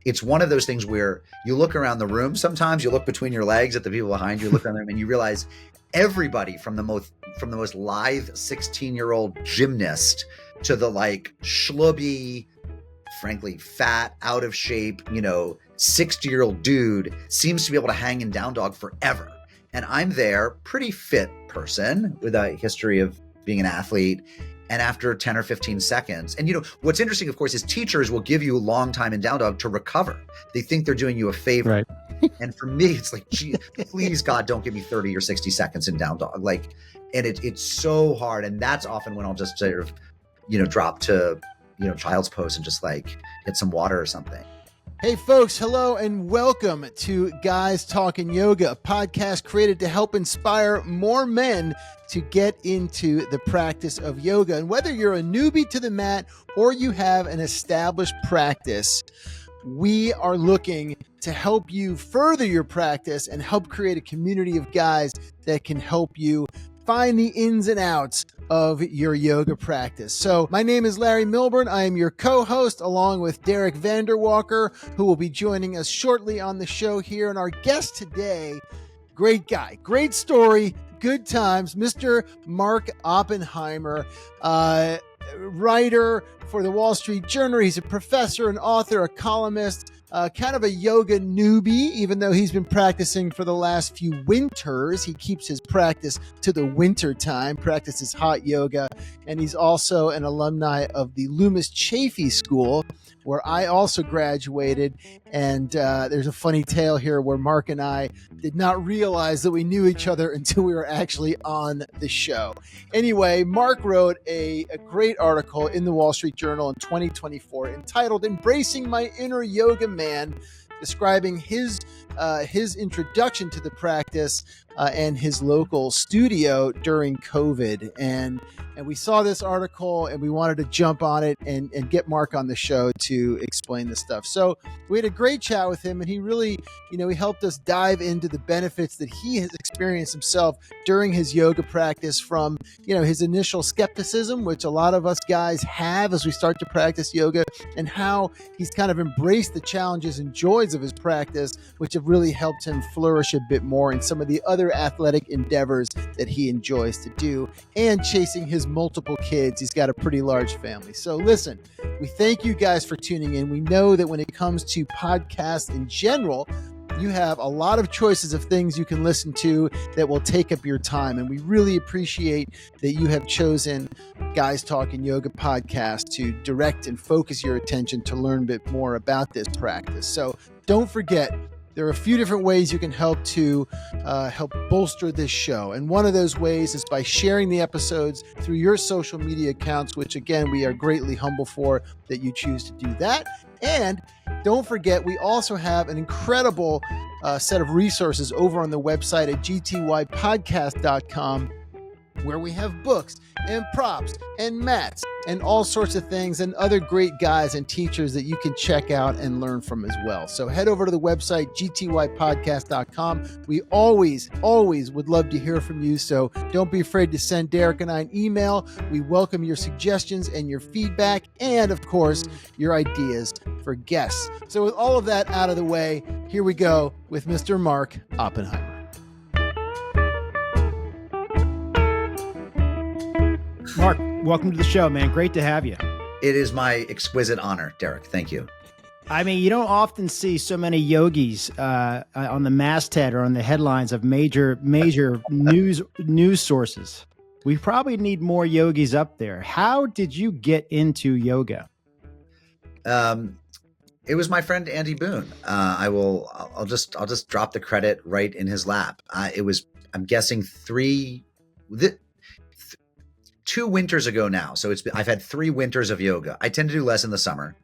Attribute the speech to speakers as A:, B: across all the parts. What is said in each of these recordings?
A: it's one of those things where you look around the room. Sometimes you look between your legs at the people behind you, look around them, and you realize everybody from the most lithe 16-year-old gymnast to the like schlubby, frankly, fat, out of shape, 60-year-old dude seems to be able to hang in down dog forever. And I'm there, pretty fit person with a history of being an athlete. And after 10 or 15 seconds, and what's interesting, of course, is teachers will give you a long time in down dog to recover. They think they're doing you a favor.
B: Right.
A: And for me, it's like, gee, please God, don't give me 30 or 60 seconds in down dog. And it's so hard. And that's often when I'll just sort of, drop to, child's pose and just like get some water or something.
C: Hey folks, hello and welcome to Guys Talking Yoga, a podcast created to help inspire more men to get into the practice of yoga. And whether you're a newbie to the mat or you have an established practice, we are looking to help you further your practice and help create a community of guys that can help you find the ins and outs of your yoga practice. So my name is Larry Milburn. I am your co-host along with Derek Vanderwalker, who will be joining us shortly on the show here. And our guest today, great guy, great story, good times, Mr. Mark Oppenheimer, writer for the Wall Street Journal. He's a professor, an author, a columnist, kind of a yoga newbie, even though he's been practicing for the last few winters. He keeps his practice to the winter time, practices hot yoga, and he's also an alumni of the Loomis Chaffee School, where I also graduated. And there's a funny tale here where Mark and I did not realize that we knew each other until we were actually on the show. Anyway, Mark wrote a great article in the Wall Street Journal in 2024 entitled "Embracing My Inner Yoga Man," describing his introduction to the practice and his local studio during COVID. And we saw this article and we wanted to jump on it and get Mark on the show to explain this stuff. So we had a great chat with him, and he really, he helped us dive into the benefits that he has experienced himself during his yoga practice, from, his initial skepticism, which a lot of us guys have as we start to practice yoga, and how he's kind of embraced the challenges and joys of his practice, which have really helped him flourish a bit more in some of the other athletic endeavors that he enjoys to do, and chasing his multiple kids. He's got a pretty large family. So listen, we thank you guys for tuning in. We know that when it comes to podcasts in general, you have a lot of choices of things you can listen to that will take up your time. And we really appreciate that you have chosen Guys Talking Yoga podcast to direct and focus your attention to learn a bit more about this practice. So don't forget, there are a few different ways you can help bolster this show. And one of those ways is by sharing the episodes through your social media accounts, which again, we are greatly humble for that you choose to do that. And don't forget, we also have an incredible set of resources over on the website at gtypodcast.com, where we have books and props and mats and all sorts of things and other great guys and teachers that you can check out and learn from as well. So head over to the website, gtypodcast.com. We always would love to hear from you. So don't be afraid to send Derek and I an email. We welcome your suggestions and your feedback, and of course, your ideas for guests. So with all of that out of the way, here we go with Mr. Mark Oppenheimer.
B: Mark, welcome to the show, man. Great to have you.
A: It is my exquisite honor, Derek. Thank you.
B: I mean, you don't often see so many yogis on the masthead or on the headlines of major news sources. We probably need more yogis up there. How did you get into yoga?
A: It was my friend Andy Boone. I'll just drop the credit right in his lap. I'm guessing 2 winters ago now. So I've had 3 winters of yoga. I tend to do less in the summer.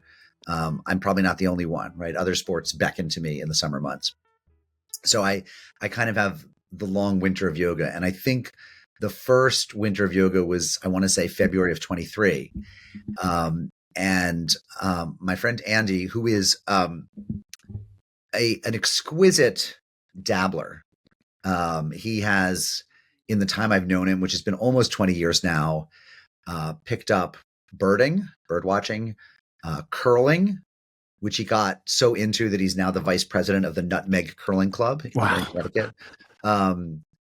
A: I'm probably not the only one, right? Other sports beckon to me in the summer months. So I kind of have the long winter of yoga. And I think the first winter of yoga was, I want to say, February of 23. And my friend Andy, who is an exquisite dabbler, he has, in the time I've known him, which has been almost 20 years now, picked up bird watching, curling, which he got so into that he's now the vice president of the Nutmeg Curling Club in Connecticut.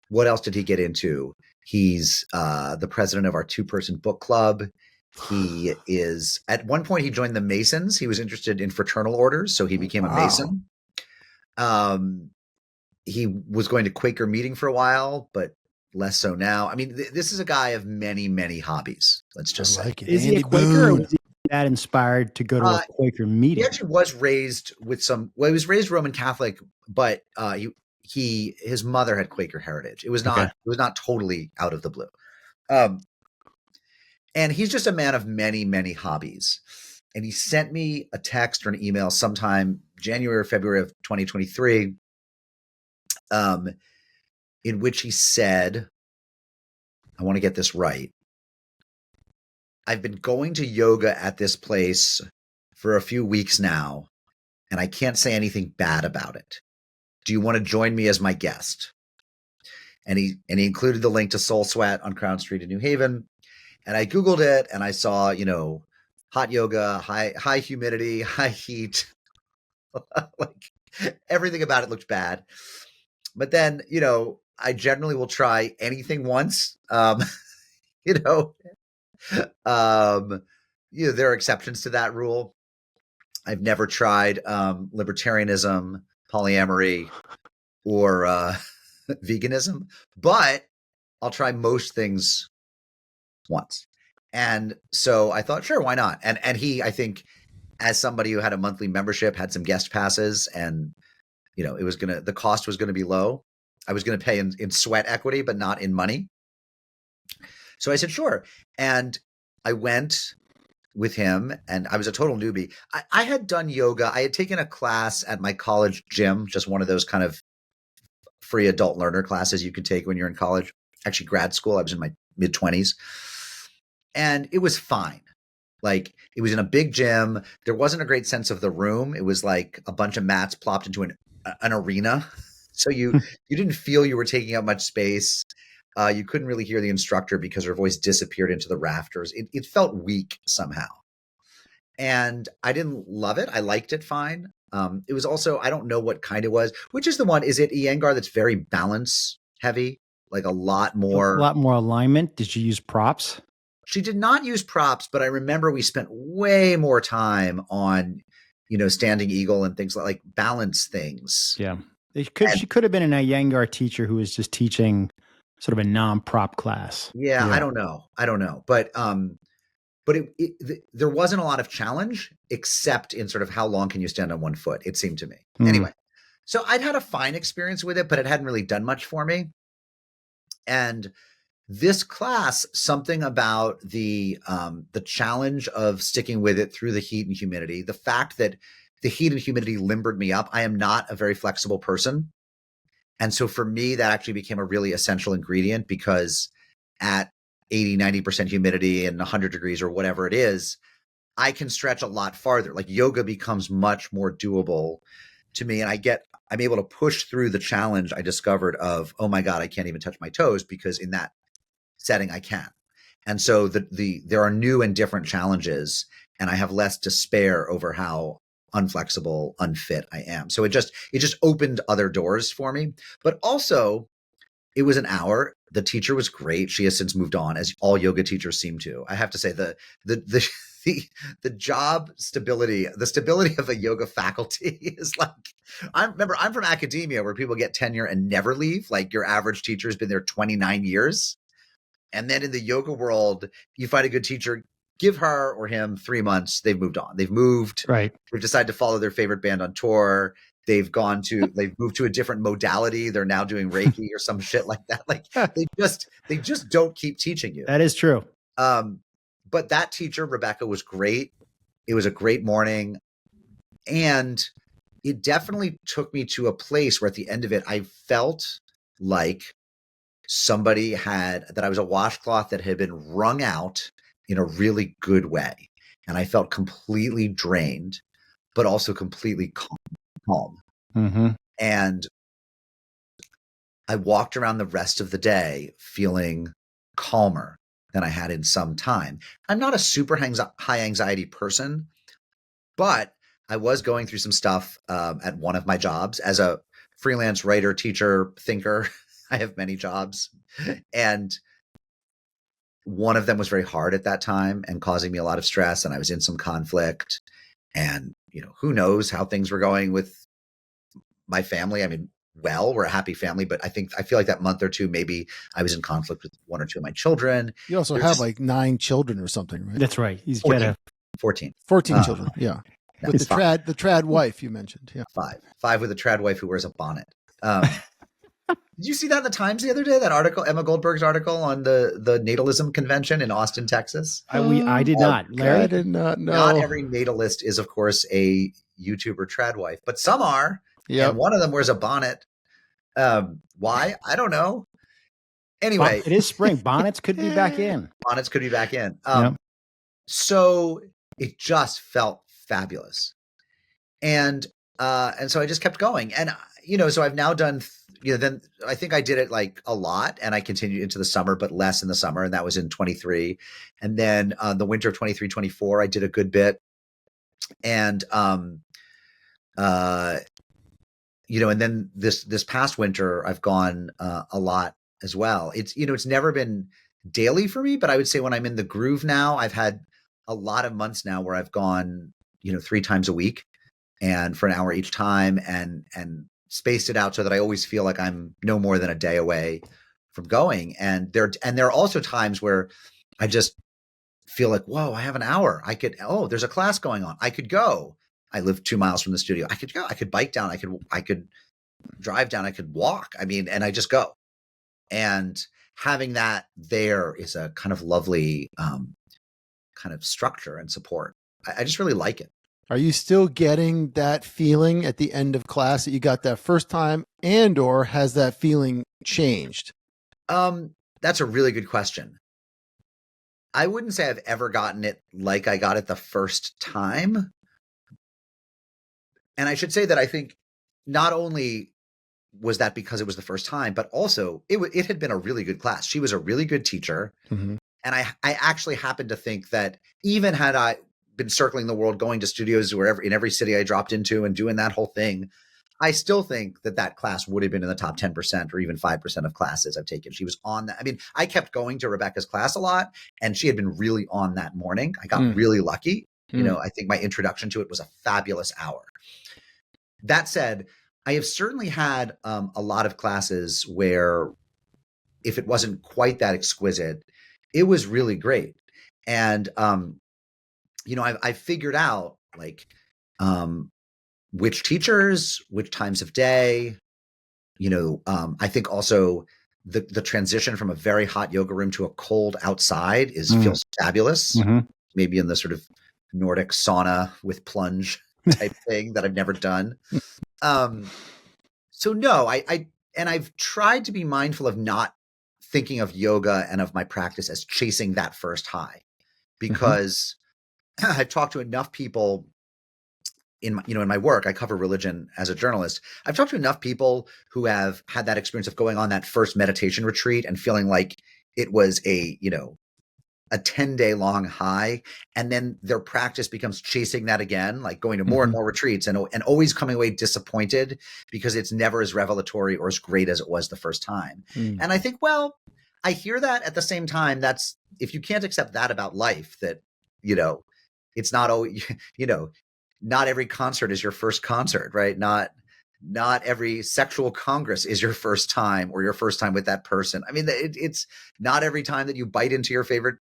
A: What else did he get into? He's the president of our 2-person book club. He is, at one point, he joined the Masons. He was interested in fraternal orders, so he became a Mason. He was going to Quaker meeting for a while, but less so now. I mean, this is a guy of many, many hobbies. Let's just say.
B: Is he a Quaker, or was he that inspired to go to a Quaker meeting?
A: He actually was raised with he was raised Roman Catholic, but his mother had Quaker heritage. It was not totally out of the blue. And he's just a man of many, many hobbies. And he sent me a text or an email sometime January or February of 2023, in which he said, I want to get this right. I've been going to yoga at this place for a few weeks now, and I can't say anything bad about it. Do you want to join me as my guest? And he included the link to Soul Sweat on Crown Street in New Haven. And I Googled it, and I saw, hot yoga, high humidity, high heat. Like everything about it looked bad. But then, I generally will try anything once. There are exceptions to that rule. I've never tried libertarianism, polyamory, or veganism, but I'll try most things once. And so I thought, sure, why not? And he, I think, as somebody who had a monthly membership, had some guest passes, and the cost was gonna be low. I was gonna pay in sweat equity, but not in money. So I said, sure. And I went with him, and I was a total newbie. I had done yoga. I had taken a class at my college gym, just one of those kind of free adult learner classes you could take when you're in college, actually grad school. I was in my mid-20s. And it was fine. Like, it was in a big gym. There wasn't a great sense of the room. It was like a bunch of mats plopped into an arena. So you didn't feel you were taking up much space. You couldn't really hear the instructor because her voice disappeared into the rafters. It felt weak somehow. And I didn't love it. I liked it fine. It was also, I don't know what kind it was. Which is the one? Is it Iyengar that's very balance heavy? Like a lot more
B: alignment? Did you use props?
A: She did not use props, but I remember we spent way more time on, standing eagle and things like balance things.
B: Yeah. She could have been an Iyengar teacher who was just teaching sort of a non-prop class.
A: Yeah. I don't know. But there wasn't a lot of challenge except in sort of how long can you stand on one foot, it seemed to me. Anyway, so I'd had a fine experience with it, but it hadn't really done much for me. And this class, something about the challenge of sticking with it through the heat and humidity, the fact that the heat and humidity limbered me up. I am not a very flexible person. And so for me, that actually became a really essential ingredient, because at 80, 90% humidity and 100 degrees or whatever it is, I can stretch a lot farther. Like, yoga becomes much more doable to me. And I'm able to push through the challenge I discovered of, oh my God, I can't even touch my toes, because in that setting I can. And so there are new and different challenges, and I have less despair over how unflexible, unfit I am. So it just opened other doors for me. But also, it was an hour. The teacher was great. She has since moved on, as all yoga teachers seem to. I have to say, the job stability, the stability of a yoga faculty is like, I'm from academia, where people get tenure and never leave. Like, your average teacher has been there 29 years. And then in the yoga world, you find a good teacher, give her or him 3 months, they've moved on. They've moved.
B: Right.
A: They've decided to follow their favorite band on tour. They've moved to a different modality. They're now doing Reiki or some shit like that. Like, they just don't keep teaching you.
B: That is true.
A: But that teacher, Rebecca, was great. It was a great morning. And it definitely took me to a place where at the end of it, I felt like that I was a washcloth that had been wrung out in a really good way. And I felt completely drained, but also completely calm.
B: Mm-hmm.
A: And I walked around the rest of the day feeling calmer than I had in some time. I'm not a super high anxiety person, but was going through some stuff at one of my jobs as a freelance writer, teacher, thinker. I have many jobs, and one of them was very hard at that time and causing me a lot of stress. And I was in some conflict, and who knows how things were going with my family. I mean, well, we're a happy family, but I feel like that month or two, maybe I was in conflict with one or two of my children.
C: You also have like 9 children or something, right?
B: That's right. He's
A: 14.
B: got a
A: 14
C: children. Yeah. With the trad wife you mentioned. Yeah.
A: Five with a trad wife who wears a bonnet. Did you see that in the Times the other day? That article, Emma Goldberg's article on the natalism convention in Austin, Texas.
B: I did not. Larry,
C: I did not know.
A: Not every natalist is, of course, a YouTuber trad wife, but some are.
C: Yeah.
A: And one of them wears a bonnet. Why? I don't know. Anyway,
B: it is spring. Bonnets could be back in.
A: Bonnets could be back in.
B: Yep.
A: So it just felt fabulous, and so I just kept going, and so I've now done. Then I think I did it like a lot, and I continued into the summer, but less in the summer, and that was in 23, and then the winter of 23, 24, I did a good bit, and and then this past winter, I've gone a lot as well. It's it's never been daily for me, but I would say when I'm in the groove now, I've had a lot of months now where I've gone 3 times a week, and for an hour each time, and spaced it out so that I always feel like I'm no more than a day away from going. And there are also times where I just feel like, whoa, I have an hour. There's a class going on. I could go. I live 2 miles from the studio. I could go. I could bike down. I could drive down. I could walk. I mean, and I just go. And having that there is a kind of lovely kind of structure and support. I just really like it.
C: Are you still getting that feeling at the end of class that you got that first time, and or has that feeling changed?
A: That's a really good question. I wouldn't say I've ever gotten it like I got it the first time. And I should say that I think not only was that because it was the first time, but also it had been a really good class. She was a really good teacher.
C: Mm-hmm.
A: And I actually happen to think that even had I been circling the world, going to studios in every city I dropped into and doing that whole thing, I still think that class would have been in the top 10% or even 5% of classes I've taken. She was on that. I mean, I kept going to Rebecca's class a lot, and she had been really on that morning. I got really lucky. I think my introduction to it was a fabulous hour. That said, I have certainly had a lot of classes where if it wasn't quite that exquisite, it was really great. And, I figured out like which teachers, which times of day, I think also the transition from a very hot yoga room to a cold outside feels fabulous.
B: Mm-hmm.
A: Maybe in the sort of Nordic sauna with plunge type thing that I've never done. So no, I've tried to be mindful of not thinking of yoga and of my practice as chasing that first high, because I've talked to enough people in my work. I cover religion as a journalist. I've talked to enough people who have had that experience of going on that first meditation retreat and feeling like it was a 10-day long high. And then their practice becomes chasing that again, like going to more and more retreats and always coming away disappointed because it's never as revelatory or as great as it was the first time. And I think, well, I hear that. At the same time, that's, if you can't accept that about life, that, it's not always, not every concert is your first concert, right? Not every sexual congress is your first time or your first time with that person. I mean, it's not every time that you bite into your favorite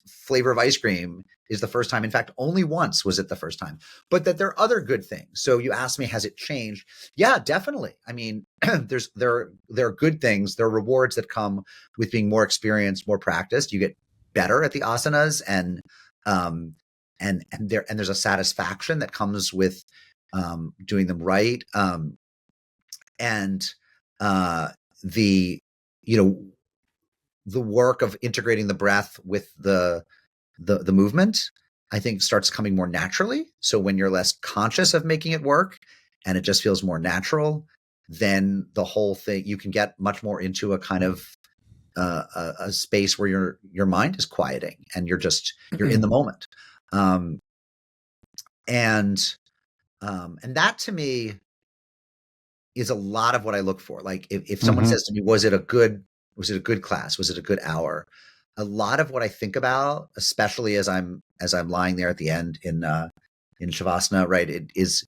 A: flavor of ice cream is the first time. In fact, only once was it the first time, but that there are other good things. So you asked me, has it changed? Yeah, definitely. I mean, there are good things. There are rewards that come with being more experienced, more practiced. You get better at the asanas, and there's a satisfaction that comes with doing them right. And the work of integrating the breath with the movement, I think, starts coming more naturally. So when you're less conscious of making it work and it just feels more natural, then the whole thing, you can get much more into a kind of a space where your mind is quieting and you're in the moment. And And that to me is a lot of what I look for. Like if someone says to me, was it a good class? Was it a good hour? A lot of what I think about, especially as I'm lying there at the end in Shavasana, right? It is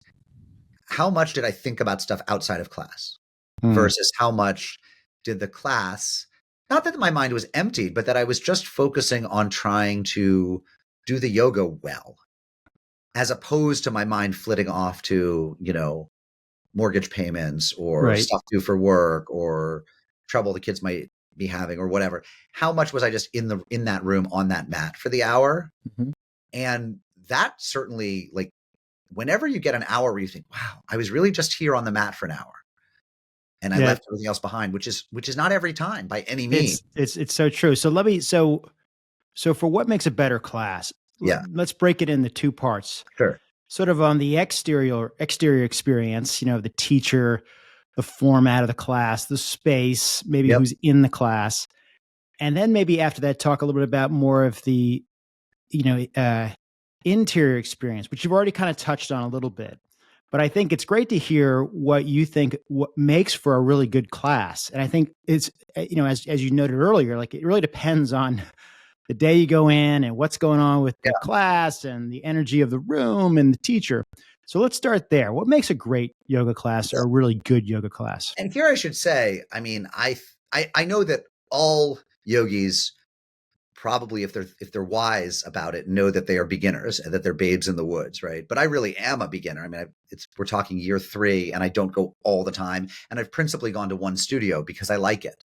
A: how much did I think about stuff outside of class versus how much did the class, not that my mind was emptied, but that I was just focusing on trying to do the yoga well, as opposed to my mind flitting off to, mortgage payments or
B: Right.
A: stuff due for work or trouble the kids might be having or whatever. How much was I just in that room on that mat for the hour? And that certainly, like, whenever you get an hour where you think, wow, I was really just here on the mat for an hour and I left everything else behind, which is not every time by any means.
B: It's so true. So so for what makes a better class, let's break it into two parts.
A: Sure.
B: Sort of on the exterior experience, the teacher, the format of the class, the space, maybe who's in the class. And then maybe after that, talk a little bit about more of the, interior experience, which you've already kind of touched on a little bit. But I think it's great to hear what you think what makes for a really good class. And I think it's, as you noted earlier, like it really depends on the day you go in and what's going on with the class and the energy of the room and the teacher. So let's start there. What makes a great yoga class or a really good yoga class?
A: And here I should say, I mean, I know that all yogis probably, if they're wise about it, know that they are beginners and that they're babes in the woods, right? But I really am a beginner. I mean, we're talking year 3, and I don't go all the time, and I've principally gone to one studio because I like it.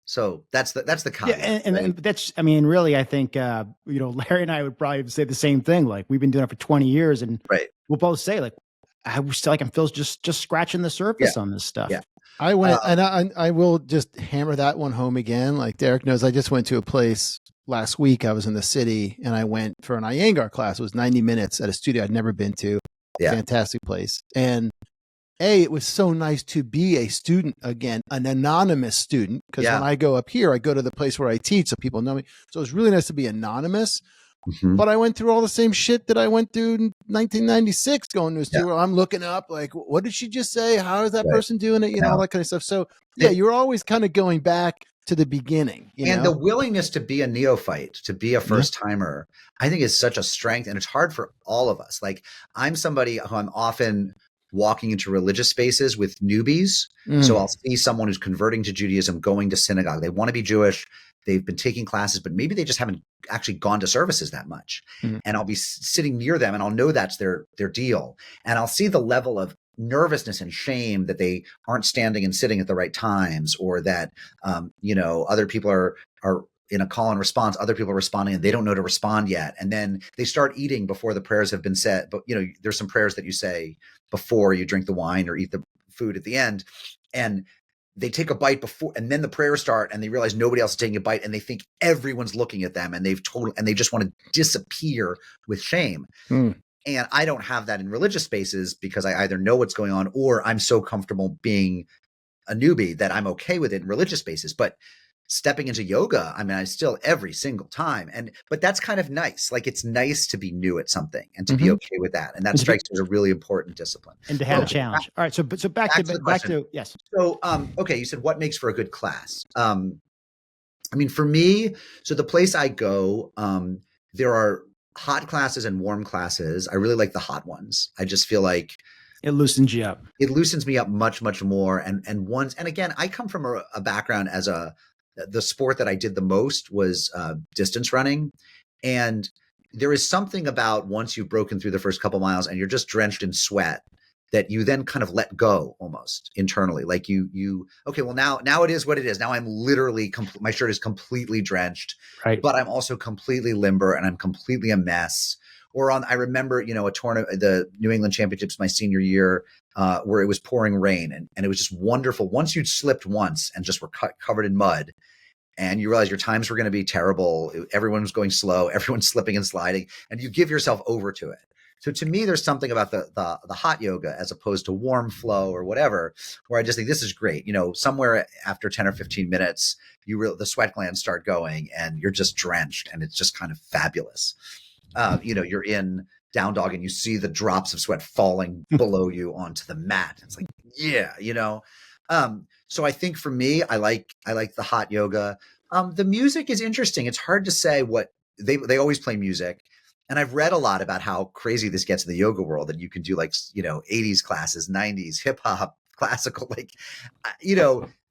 A: So that's the caveat.
B: Yeah, and that's, I mean, really, I think Larry and I would probably say the same thing. Like we've been doing it for 20 years, and we'll both say like, I still like I'm Phil's just scratching the surface on this stuff.
A: Yeah.
C: I went, and I will just hammer that one home again. Like Derek knows, I just went to a place last week. I was in the city, and I went for an Iyengar class. It was 90 minutes at a studio I'd never been to. Fantastic place. And it was so nice to be a student again, an anonymous student. Because when I go up here, I go to the place where I teach, so people know me. So it was really nice to be anonymous. But I went through all the same shit that I went through in 1996 going to a studio. I'm looking up, like, what did she just say? How is that person doing it? All that kind of stuff. So, you're always kind of going back to the beginning.
A: The willingness to be a neophyte, to be a first timer, I think is such a strength. And it's hard for all of us. Like, I'm somebody who I'm often walking into religious spaces with newbies. So I'll see someone who's converting to Judaism, going to synagogue. They want to be Jewish. They've been taking classes, but maybe they just haven't actually gone to services that much. And I'll be sitting near them and I'll know that's their deal. And I'll see the level of nervousness and shame that they aren't standing and sitting at the right times, or that, other people are in a call and response, other people are responding and they don't know to respond yet. And then they start eating before the prayers have been said. But, there's some prayers that you say before you drink the wine or eat the food at the end. And they take a bite before, and then the prayers start, and they realize nobody else is taking a bite, and they think everyone's looking at them, and they just want to disappear with shame. And I don't have that in religious spaces because I either know what's going on, or I'm so comfortable being a newbie that I'm okay with it in religious spaces. But stepping into yoga, I mean, I still every single time. But that's kind of nice. Like, it's nice to be new at something and to be okay with that. And that strikes me as a really important discipline.
B: And to have a challenge. All right. So back to yes.
A: So, okay. You said what makes for a good class? I mean, for me, so the place I go, there are hot classes and warm classes. I really like the hot ones. I just feel like
B: it loosens you up.
A: It loosens me up much, much more. And again, I come from a background as the sport that I did the most was distance running. And there is something about once you've broken through the first couple miles and you're just drenched in sweat, that you then kind of let go almost internally. Like okay, well now it is what it is. Now I'm literally, my shirt is completely drenched, but I'm also completely limber and I'm completely a mess. Or I remember, a tournament, the New England Championships, my senior year, where it was pouring rain, and it was just wonderful. Once you'd slipped once and just were covered in mud, and you realize your times were going to be terrible, everyone was going slow, everyone's slipping and sliding, and you give yourself over to it. So to me, there's something about the hot yoga as opposed to warm flow or whatever, where I just think this is great. Somewhere after 10 or 15 minutes, the sweat glands start going, and you're just drenched, and it's just kind of fabulous. You're in down dog and you see the drops of sweat falling below you onto the mat. It's like, yeah, so I think for me, I like the hot yoga. The music is interesting. It's hard to say what they always play music. And I've read a lot about how crazy this gets in the yoga world, that you can do 80s classes, 90s, hip hop, classical,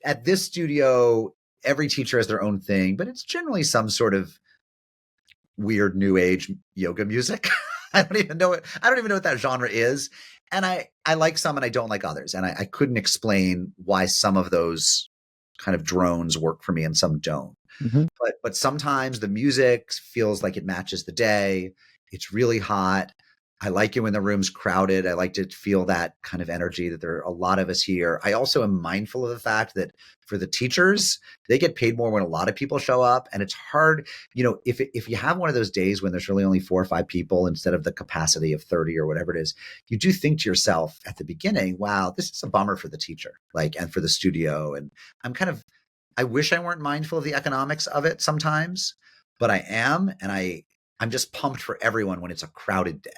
A: at this studio, every teacher has their own thing, but it's generally some sort of weird new age yoga music. I don't even know what that genre is. And I like some and I don't like others. And I couldn't explain why some of those kind of drones work for me and some don't.
B: Mm-hmm.
A: But sometimes the music feels like it matches the day. It's really hot. I like it when the room's crowded. I like to feel that kind of energy, that there are a lot of us here. I also am mindful of the fact that for the teachers, they get paid more when a lot of people show up. And it's hard, if you have one of those days when there's really only 4 or 5 people instead of the capacity of 30 or whatever it is, you do think to yourself at the beginning, wow, this is a bummer for the teacher, and for the studio. And I wish I weren't mindful of the economics of it sometimes, but I am. And I'm just pumped for everyone when it's a crowded day.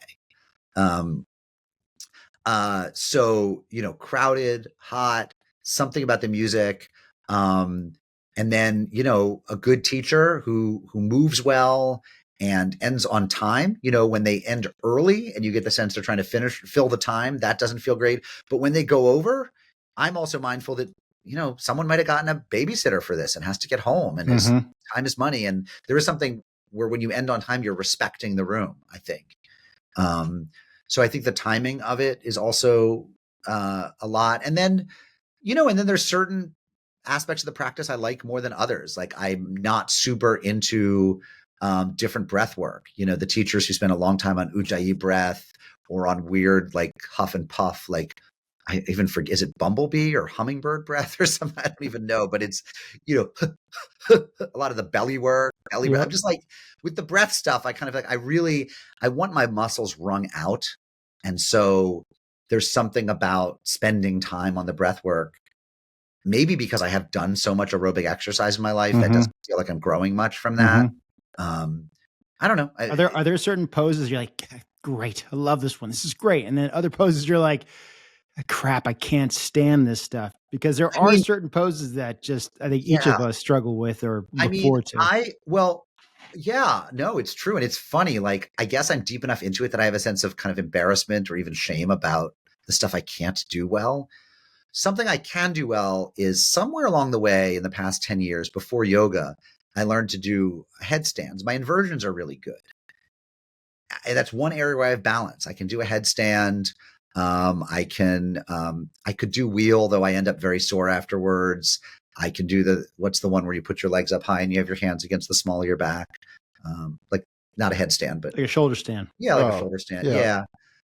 A: So, crowded, hot, something about the music. And then, a good teacher who moves well and ends on time. When they end early and you get the sense they're trying to fill the time, that doesn't feel great. But when they go over, I'm also mindful that, someone might've gotten a babysitter for this and has to get home, and time is money. And there is something where when you end on time, you're respecting the room, I think. So I think the timing of it is also a lot. And then, and then there's certain aspects of the practice I like more than others. Like I'm not super into different breath work. The teachers who spend a long time on Ujjayi breath or on weird huff and puff, I even forget, is it bumblebee or hummingbird breath or something? I don't even know, but it's, a lot of the belly work, breath. I'm just with the breath stuff, I kind of I want my muscles wrung out. And so there's something about spending time on the breath work, maybe because I have done so much aerobic exercise in my life that doesn't feel like I'm growing much from that. I don't know.
B: Are there certain poses you're like, great, I love this one, this is great. And then other poses you're like, crap, I can't stand this stuff? Because there are certain poses that just, I think each of us struggle with or look forward to.
A: Yeah, no, it's true. And it's funny. I guess I'm deep enough into it that I have a sense of kind of embarrassment or even shame about the stuff I can't do well. Something I can do well is somewhere along the way in the past 10 years before yoga, I learned to do headstands. My inversions are really good. And that's one area where I have balance. I can do a headstand. I could do wheel, though I end up very sore afterwards. I can do what's the one where you put your legs up high and you have your hands against the small of your back? Not a headstand, but
B: like a shoulder stand.
A: Yeah, a shoulder stand. Yeah.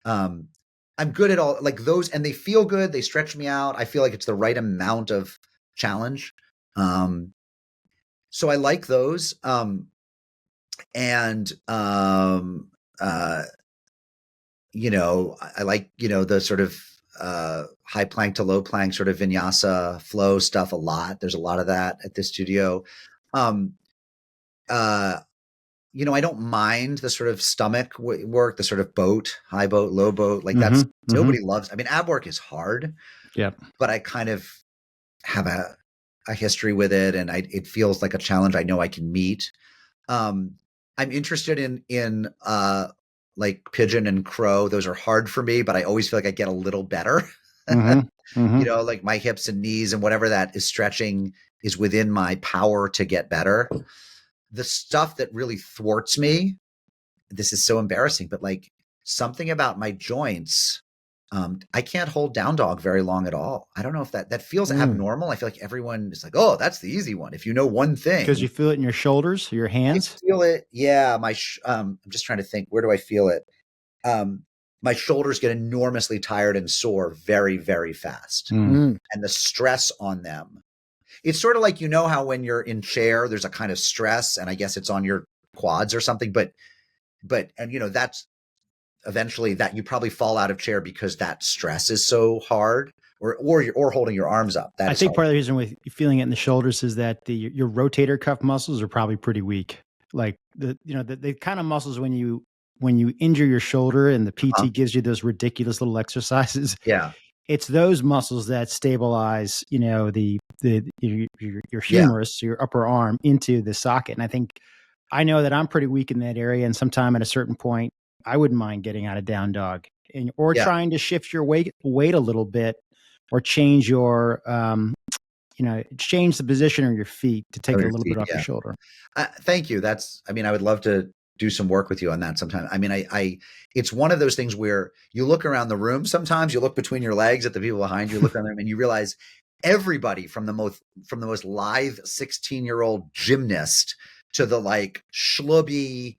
A: I'm good at all those, and they feel good. They stretch me out. I feel like it's the right amount of challenge. So I like those. I like, the sort of high plank to low plank sort of vinyasa flow stuff a lot. There's a lot of that at this studio. I don't mind the sort of stomach work, the sort of boat, high boat, low boat. That's nobody loves. I mean, ab work is hard.
B: Yeah. But
A: I kind of have a history with it, and it feels like a challenge I know I can meet. I'm interested in pigeon and crow. Those are hard for me, but I always feel like I get a little better. My hips and knees and whatever that is stretching is within my power to get better. The stuff that really thwarts me, this is so embarrassing, but something about my joints, I can't hold down dog very long at all. I don't know if that feels abnormal. I feel like everyone is like, oh, that's the easy one. If you know one thing.
B: Because you feel it in your shoulders, your hands?
A: I feel it. Yeah. I'm just trying to think, where do I feel it? My shoulders get enormously tired and sore very, very fast. And the stress on them. It's sort of like, how when you're in chair, there's a kind of stress, and I guess it's on your quads or something, but that's eventually that you probably fall out of chair because that stress is so hard, or holding your arms up.
B: I think part of the reason with feeling it in the shoulders is that your rotator cuff muscles are probably pretty weak. The kind of muscles when you when you injure your shoulder and the
A: Uh-huh.
B: PT gives you those ridiculous little exercises,
A: Yeah.
B: it's those muscles that stabilize, your
A: Yeah.
B: humerus, your upper arm into the socket. And I know that I'm pretty weak in that area. And sometime at a certain point, I wouldn't mind getting out of down dog or
A: Yeah.
B: trying to shift your weight a little bit, or change your, change the position of your feet to take
A: Oh,
B: a
A: your
B: little
A: feet,
B: bit off
A: yeah.
B: your shoulder.
A: Thank you. I would love to do some work with you on that sometime. It's one of those things where you look around the room. Sometimes you look between your legs at the people behind you, look on them, and you realize everybody from the most live 16-year-old gymnast to the like schlubby,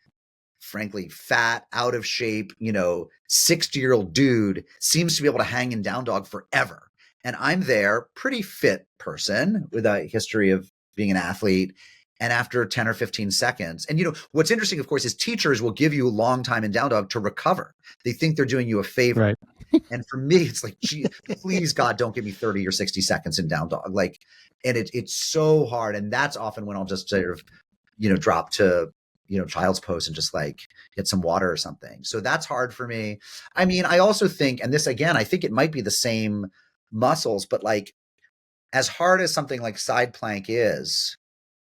A: frankly, fat, out of shape, 60-year-old dude seems to be able to hang in down dog forever. And I'm there, pretty fit person with a history of being an athlete. And after 10 or 15 seconds, and what's interesting, of course, is teachers will give you a long time in down dog to recover. They think they're doing you a favor.
B: Right.
A: And for me, it's like, gee, please God, don't give me 30 or 60 seconds in down dog. Like, and it's so hard. And that's often when I'll just sort of, drop to, child's pose and just like get some water or something. So that's hard for me. I mean, I also think, and this again, I think it might be the same muscles, but like as hard as something like side plank is,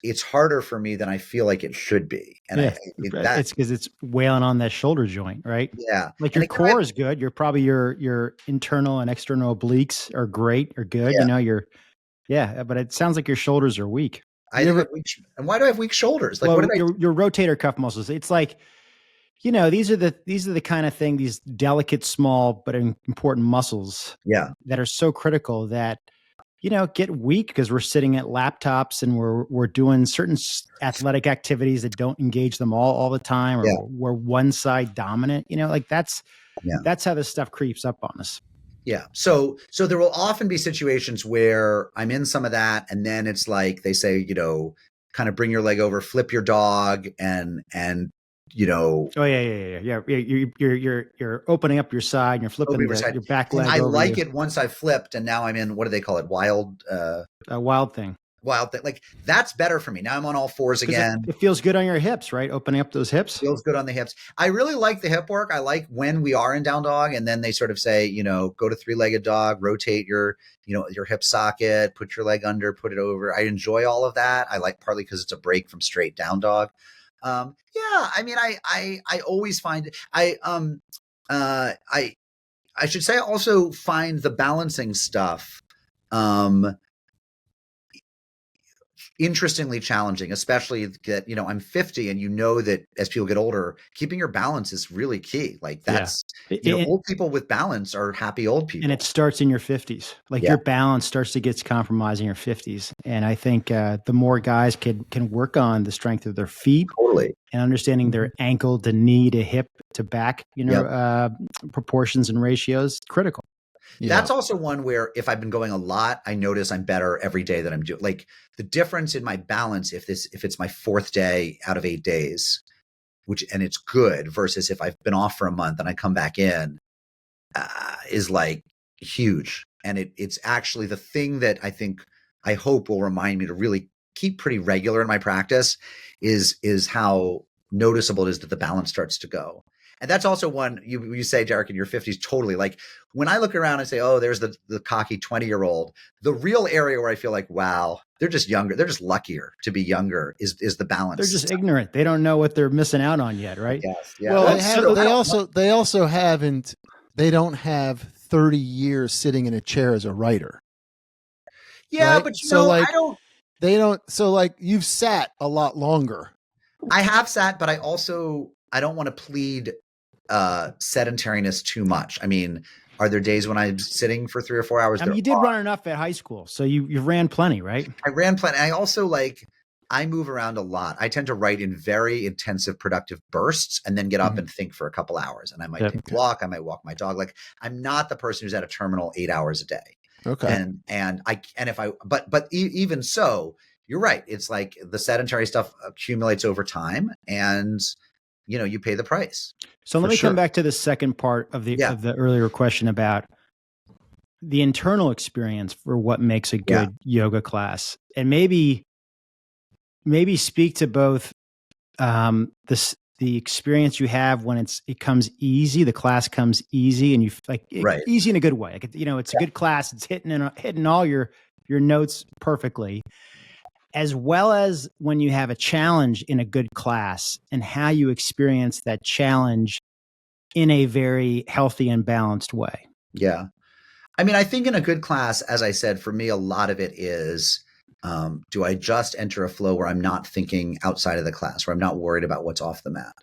A: it's harder for me than I feel like it should be. And
B: it's because it's wailing on that shoulder joint, right?
A: Yeah.
B: Like your core is good. You're probably your internal and external obliques are great or good.
A: Yeah.
B: But it sounds like your shoulders are weak.
A: And why do I have weak shoulders? Like,
B: your rotator cuff muscles. It's like, these are the kind of thing, these delicate, small, but important muscles that are so critical that, get weak because we're sitting at laptops and we're doing certain athletic activities that don't engage them all the time, or we're one side dominant, that's how this stuff creeps up on us.
A: Yeah. So there will often be situations where I'm in some of that, and then it's like they say, kind of bring your leg over, flip your dog, and
B: Oh yeah. You're opening up your side, and you're flipping your back leg.
A: I like it once I've flipped, and now I'm in, what do they call it? Wild
B: thing.
A: Wild thing. Like, that's better for me. Now I'm on all fours again.
B: It feels good on your hips, right? Opening up those hips.
A: Feels good on the hips. I really like the hip work. I like when we are in down dog and then they sort of say, go to 3-legged dog, rotate your hip socket, put your leg under, put it over. I enjoy all of that. I like, partly because it's a break from straight down dog. I mean, I always find I should say I also find the balancing stuff interestingly challenging, especially that, I'm 50 and that as people get older, keeping your balance is really key. Like that's, old people with balance are happy old people.
B: And it starts in your 50s. Like your balance starts to get compromised in your 50s. And I think the more guys can work on the strength of their feet,
A: totally,
B: and understanding their ankle to knee to hip to back, proportions and ratios, critical.
A: Yeah. That's also one where if I've been going a lot, I notice I'm better every day that I'm doing. Like the difference in my balance, if it's my 4th day out of 8 days, and it's good, versus if I've been off for a month and I come back in, is like huge. And it's actually the thing that I hope will remind me to really keep pretty regular in my practice is how noticeable it is that the balance starts to go. And that's also one you say, Derek, in your 50s, totally. Like when I look around and say, oh, there's the cocky 20-year-old, the real area where I feel like, wow, they're just younger. They're just luckier to be younger is the balance.
B: They're just ignorant. They don't know what they're missing out on yet, right?
A: Yes. Yeah.
C: Well, they don't have 30 years sitting in a chair as a writer.
A: Yeah,
C: right?
A: But
C: they don't. So like you've sat a lot longer.
A: I have sat, but I don't want to plead sedentariness too much. I mean, are there days when I'm sitting for 3 or 4 hours?
B: I mean, you did run enough at high school, so you ran plenty, right?
A: I ran plenty. I also I move around a lot. I tend to write in very intensive, productive bursts and then get up and think for a couple hours. And I might take a walk. I might walk my dog. Like I'm not the person who's at a terminal 8 hours a day.
C: Okay.
A: But even so, you're right. It's like the sedentary stuff accumulates over time and you pay the price.
B: So let me come back to the second part of the earlier question about the internal experience for what makes a good yoga class, and maybe speak to both the experience you have when it comes easy, the class comes easy, and you like
A: Right.
B: easy in a good way. Like, it's a good class. It's hitting all your notes perfectly, as well as when you have a challenge in a good class and how you experience that challenge in a very healthy and balanced way.
A: Yeah. I mean, I think in a good class, as I said, for me, a lot of it is, do I just enter a flow where I'm not thinking outside of the class, where I'm not worried about what's off the mat?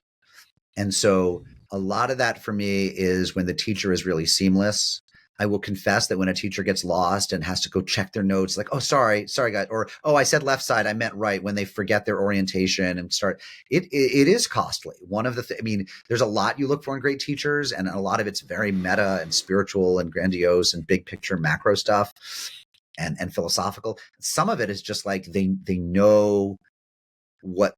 A: And so a lot of that for me is when the teacher is really seamless. I will confess that when a teacher gets lost and has to go check their notes, like, oh, sorry, guys, or, oh, I said left side, I meant right, when they forget their orientation and start, it is costly. One of the, I mean, there's a lot you look for in great teachers, and a lot of it's very meta and spiritual and grandiose and big picture macro stuff and philosophical. Some of it is just like they know what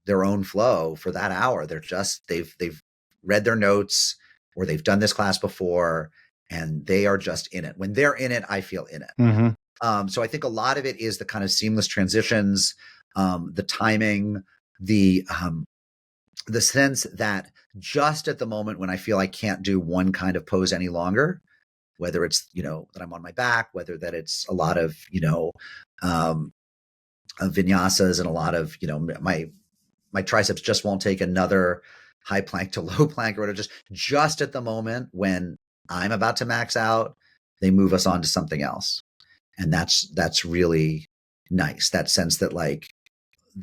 A: their own flow for that hour. They're just, they've read their notes, or they've done this class before, and they are just in it. When they're in it, I feel in it.
B: Mm-hmm.
A: So I think a lot of it is the kind of seamless transitions, the timing, the sense that just at the moment when I feel I can't do one kind of pose any longer, whether it's, that I'm on my back, whether that it's a lot of, vinyasas and a lot of, my triceps just won't take another high plank to low plank or whatever. Just at the moment when I'm about to max out, they move us on to something else. And that's really nice. That sense that like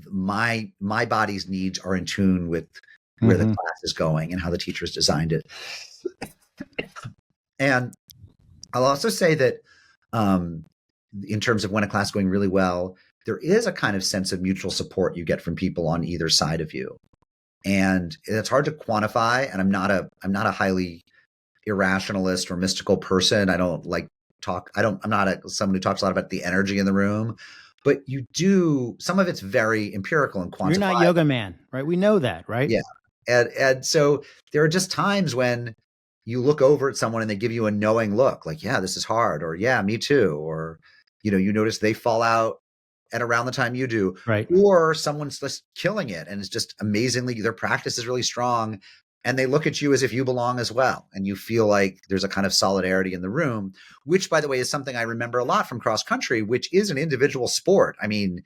A: my body's needs are in tune with where the class is going and how the teacher's designed it. And I'll also say that in terms of when a class is going really well, there is a kind of sense of mutual support you get from people on either side of you. And it's hard to quantify. And I'm not a highly irrationalist or mystical person. I don't like talk. I'm not someone who talks a lot about the energy in the room, but some of it's very empirical and quantifiable.
B: You're not yoga man, right? We know that, right?
A: Yeah. And so there are just times when you look over at someone and they give you a knowing look, like, yeah, this is hard, or yeah, me too. Or, you notice they fall out at around the time you do,
B: right?
A: Or someone's just killing it and it's just amazingly, their practice is really strong, and they look at you as if you belong as well. And you feel like there's a kind of solidarity in the room, which, by the way, is something I remember a lot from cross country, which is an individual sport. I mean,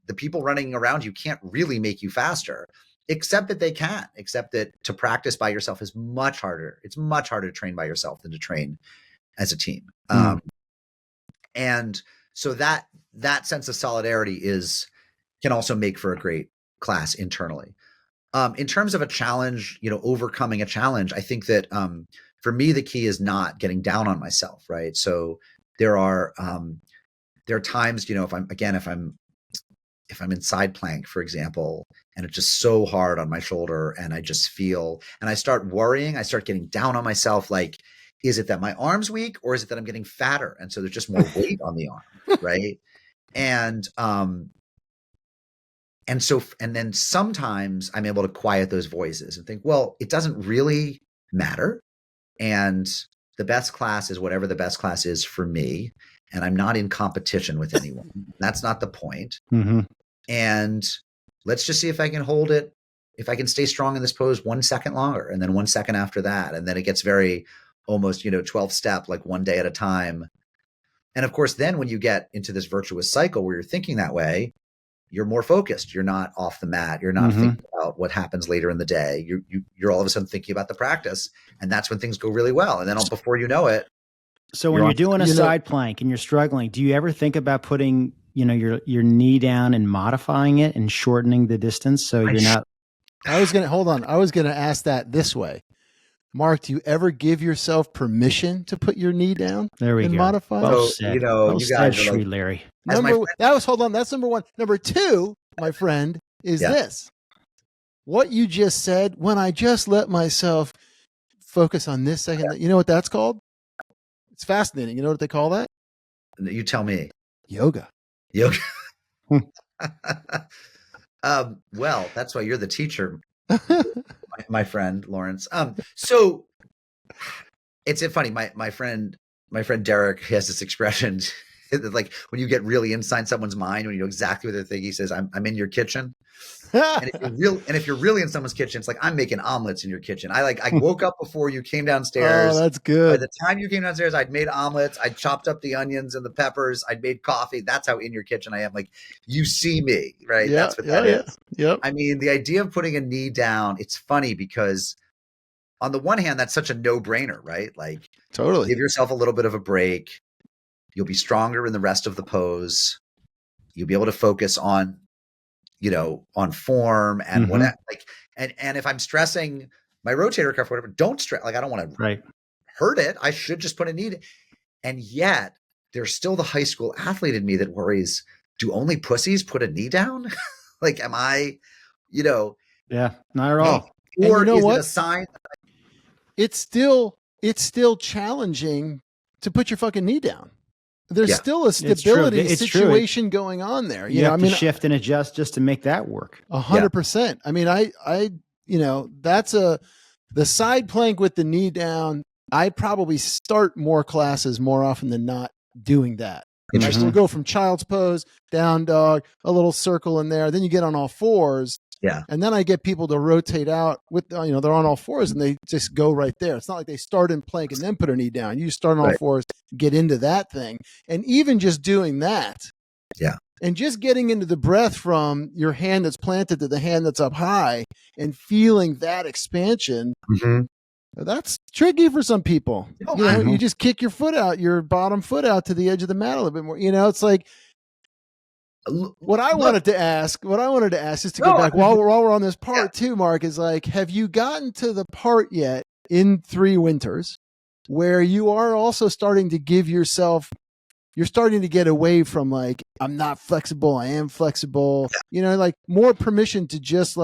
A: the people running around you can't really make you faster, except that to practice by yourself is much harder. It's much harder to train by yourself than to train as a team. And so that sense of solidarity can also make for a great class internally. In terms of a challenge, overcoming a challenge, I think that for me, the key is not getting down on myself, right? So there are times, if I'm in side plank, for example, and it's just so hard on my shoulder, and I just feel, and I start worrying, I start getting down on myself, like, is it that my arm's weak, or is it that I'm getting fatter? And so there's just more weight on the arm, right? And then sometimes I'm able to quiet those voices and think, well, it doesn't really matter. And the best class is whatever the best class is for me. And I'm not in competition with anyone. That's not the point.
B: Mm-hmm.
A: And let's just see if I can hold it, if I can stay strong in this pose 1 second longer, and then 1 second after that. And then it gets very almost, 12 step, like one day at a time. And of course, then when you get into this virtuous cycle where you're thinking that way, you're more focused. You're not off the mat. You're not thinking about what happens later in the day. You're all of a sudden thinking about the practice. And that's when things go really well. And then before you know it.
B: So when you're doing a side plank and you're struggling, do you ever think about putting, your knee down and modifying it and shortening the distance so you're not?
C: I was going to ask that this way. Mark, do you ever give yourself permission to put your knee down?
B: There we
C: and
B: go.
C: modify?
B: Well said.
A: You
B: guys
A: are
B: Sri
A: like,
B: Larry.
C: That's number one. Number two, my friend, is this. What you just said, when I just let myself focus on this second, you know what that's called? It's fascinating. You know what they call that?
A: You tell me.
C: Yoga.
A: Well, that's why you're the teacher, my friend Lawrence. So it's funny. My friend Derek has this expression, like when you get really inside someone's mind, when you know exactly what they're thinking, he says, "I'm in your kitchen." And if you're really in someone's kitchen, it's like, I'm making omelets in your kitchen. I woke up before you came downstairs.
C: Oh, that's
A: By
C: good.
A: the time you came downstairs, I'd made omelets. I'd chopped up the onions and the peppers. I'd made coffee. That's how in your kitchen I am. Like, you see me, right?
C: Yeah,
A: That's what that is.
C: Yep.
A: I mean, the idea of putting a knee down, it's funny because on the one hand, that's such a no-brainer, right? Like,
C: Totally.
A: give yourself a little bit of a break. You'll be stronger in the rest of the pose. You'll be able to focus on, on form and whatever. And if I'm stressing my rotator cuff, whatever, don't stress. Like, I don't want to hurt it. I should just put a knee. And yet there's still the high school athlete in me that worries, do only pussies put a knee down? Like, am I,
B: Yeah, not at all.
A: Or is it a sign?
C: It's still challenging to put your fucking knee down. There's still a stability situation going on there.
B: You have to shift and adjust just to make that work.
C: 100%. I mean, I that's the side plank with the knee down. I probably start more classes more often than not doing that. I still go from child's pose, down dog, a little circle in there. Then you get on all fours.
A: Yeah.
C: And then I get people to rotate out with, they're on all fours and they just go right there. It's not like they start in plank and then put a knee down. You start on all fours, get into that thing. And even just doing that.
A: Yeah.
C: And just getting into the breath from your hand that's planted to the hand that's up high and feeling that expansion. That's tricky for some people. You just kick your foot out, your bottom foot out to the edge of the mat a little bit more. It's like, what I wanted to ask is to go back while we're on this part too, Mark, is like, have you gotten to the part yet in 3 winters where you are also starting to give yourself, you're starting to get away from like, I'm not flexible, I am flexible, like more permission to just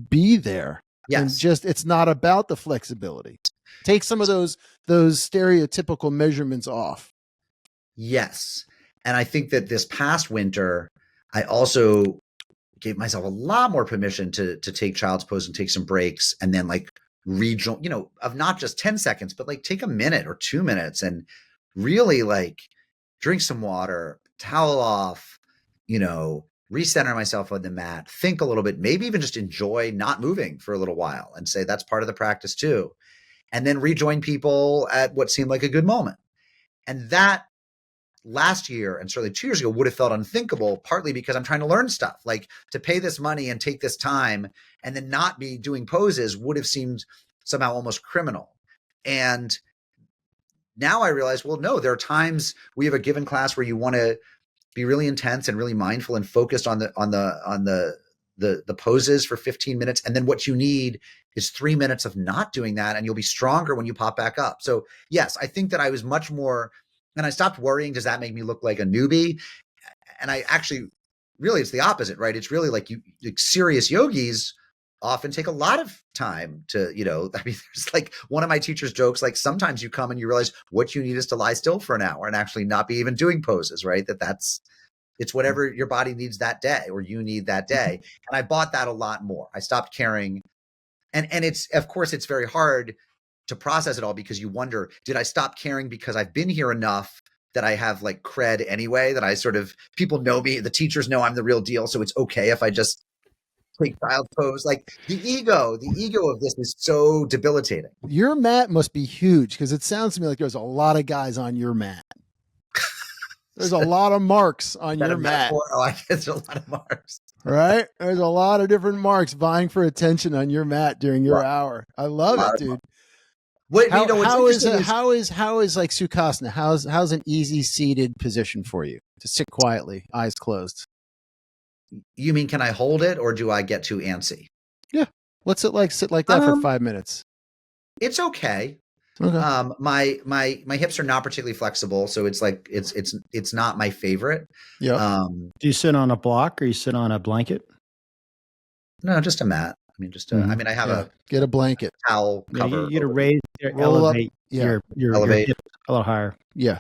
C: be there.
A: Yes.
C: And it's not about the flexibility. Take some of those stereotypical measurements off.
A: Yes. And I think that this past winter, I also gave myself a lot more permission to take child's pose and take some breaks and then like regional, of not just 10 seconds, but like take a minute or 2 minutes and really like drink some water, towel off, recenter myself on the mat, think a little bit, maybe even just enjoy not moving for a little while and say that's part of the practice too. And then rejoin people at what seemed like a good moment. And that last year and certainly 2 years ago would have felt unthinkable, partly because I'm trying to learn stuff. Like, to pay this money and take this time and then not be doing poses would have seemed somehow almost criminal. And now I realize, well, no, there are times we have a given class where you want to be really intense and really mindful and focused on the poses for 15 minutes. And then what you need is 3 minutes of not doing that. And you'll be stronger when you pop back up. So yes, I think that I was much more, and I stopped worrying, does that make me look like a newbie? And I actually, really, it's the opposite, right? It's really like serious yogis often take a lot of time to, there's like one of my teacher's jokes, like sometimes you come and you realize what you need is to lie still for an hour and actually not be even doing poses, right? It's whatever your body needs that day or you need that day. And I bought that a lot more. I stopped caring. And it's, of course, it's very hard to process it all because you wonder, did I stop caring because I've been here enough that I have like cred anyway, that I sort of, people know me, the teachers know I'm the real deal. So it's okay if I just take child pose. Like the ego of this is so debilitating.
C: Your mat must be huge because it sounds to me like there's a lot of guys on your mat. There's a lot of marks on your mat.
A: Oh, I guess there's a lot of marks.
C: Right? There's a lot of different marks vying for attention on your mat during your hour. I love it, dude. How is like Sukhasana? How's an easy seated position for you to sit quietly, eyes closed?
A: You mean, can I hold it or do I get too antsy?
C: Yeah. What's it like? Sit like that for 5 minutes.
A: It's okay.
C: Okay.
A: My hips are not particularly flexible, so it's like it's not my favorite.
C: Yeah.
B: Do you sit on a block or you sit on a blanket?
A: No, just a mat. I mean, I have
C: get a blanket,
A: towel cover.
B: You get to raise, elevate your hips a little higher.
C: Yeah.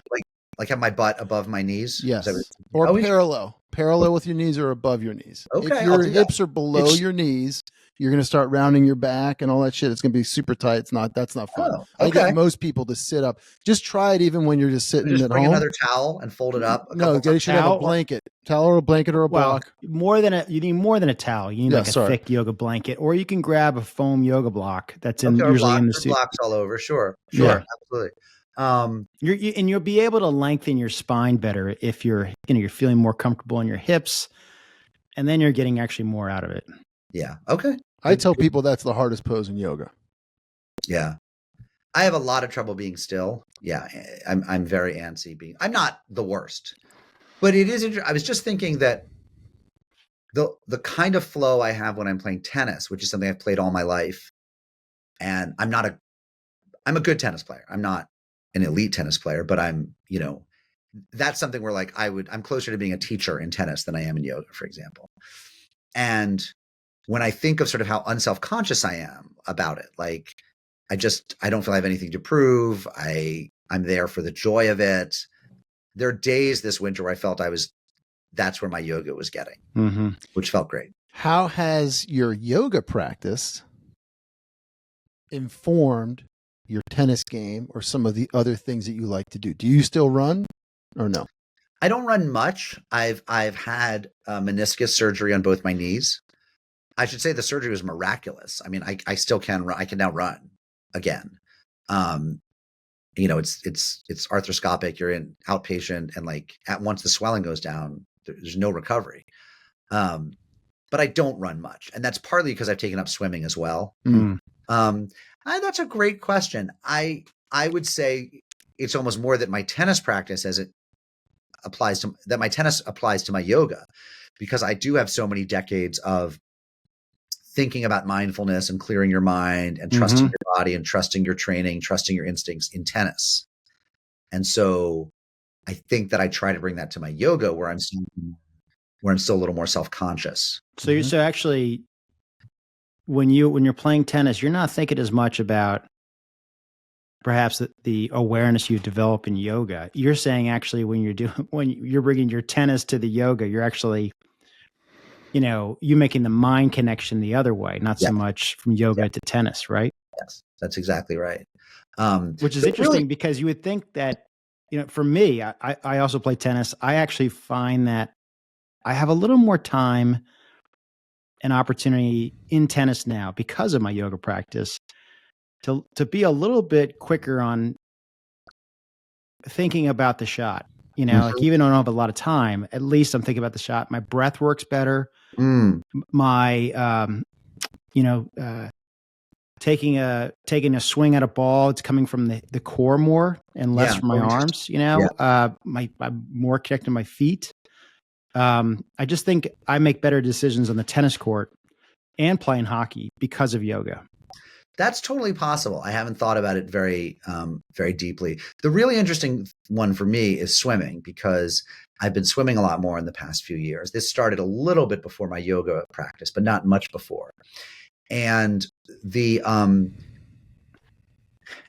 A: Like have my butt above my knees.
C: Yes. Or parallel with your knees or above your knees.
A: Okay.
C: If your hips are below your knees, you're going to start rounding your back and all that shit. It's going to be super tight. That's not fun.
A: Oh, okay.
C: I get most people to sit up. Just try it even when you're just sitting at home.
A: Bring another towel and fold it up.
C: No, you should have a blanket. Towel or a blanket or a block.
B: You need more than a towel. You need a thick yoga blanket, or you can grab a foam yoga block that's usually in the suit.
A: Blocks all over. Sure,
B: Yeah.
A: absolutely.
B: You'll be able to lengthen your spine better if you're feeling more comfortable in your hips, and then you're getting actually more out of it.
A: Yeah. Okay.
C: I tell people that's the hardest pose in yoga.
A: Yeah. I have a lot of trouble being still. Yeah. I'm very antsy I'm not the worst, but it is interesting. I was just thinking that the kind of flow I have when I'm playing tennis, which is something I've played all my life, and I'm a good tennis player. I'm not an elite tennis player, but that's something where like I'm closer to being a teacher in tennis than I am in yoga, for example. And when I think of sort of how unself-conscious I am about it, like I don't feel I have anything to prove. I'm there for the joy of it. There are days this winter where I felt that's where my yoga was getting, which felt great.
C: How has your yoga practice informed your tennis game or some of the other things that you like to do? Do you still run or no?
A: I don't run much. I've had meniscus surgery on both my knees. I should say the surgery was miraculous. I mean, I still can run. I can now run again. It's arthroscopic. You're in outpatient, and like once the swelling goes down, there's no recovery. But I don't run much, and that's partly because I've taken up swimming as well. That's a great question. I would say it's almost more that my tennis practice applies to my yoga, because I do have so many decades of thinking about mindfulness and clearing your mind and trusting your body and trusting your training, trusting your instincts in tennis. And so I think that I try to bring that to my yoga where I'm still a little more self-conscious.
B: So actually, when you're playing tennis, you're not thinking as much about perhaps the awareness you develop in yoga. You're saying actually when you're bringing your tennis to the yoga, you're actually, you're making the mind connection the other way, not so much from yoga to tennis, right?
A: Yes, that's exactly right.
B: Which is interesting because you would think that, for me, I also play tennis. I actually find that I have a little more time and opportunity in tennis now because of my yoga practice to be a little bit quicker on thinking about the shot. Like even though I don't have a lot of time, at least I'm thinking about the shot. My breath works better. My, taking a swing at a ball, it's coming from the core more and less from my arms. I'm more connected to my feet. I just think I make better decisions on the tennis court and playing hockey because of yoga.
A: That's totally possible. I haven't thought about it very, very deeply. The really interesting one for me is swimming, because I've been swimming a lot more in the past few years. This started a little bit before my yoga practice, but not much before. And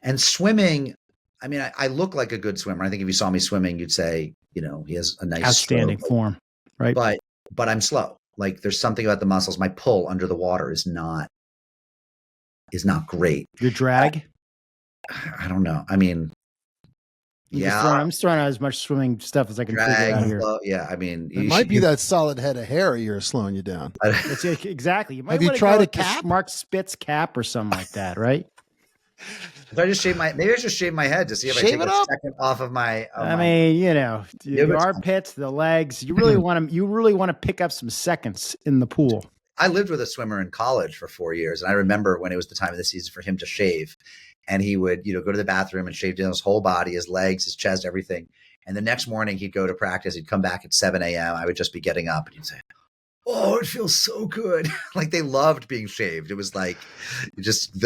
A: and swimming, I mean, I look like a good swimmer. I think if you saw me swimming, you'd say, he has a nice
B: outstanding form, right?
A: But I'm slow. Like there's something about the muscles. My pull under the water is not great.
B: Your drag?
A: I don't know. I mean,
B: I'm just throwing out as much swimming stuff as I can figure out here.
A: Yeah, I mean,
C: it might be that solid head of hair you're slowing you down.
B: Exactly. You might
C: have you tried a cap?
B: Mark Spitz cap or something like that, right?
A: If I just maybe I just shave my head to see if I take a second off of my.
B: The armpits, the legs. You really want to pick up some seconds in the pool.
A: I lived with a swimmer in college for 4 years, and I remember when it was the time of the season for him to shave, and he would, go to the bathroom and shave down his whole body, his legs, his chest, everything. And the next morning he'd go to practice. He'd come back at 7 a.m. I would just be getting up, and he'd say, "Oh, it feels so good." Like they loved being shaved. It was like just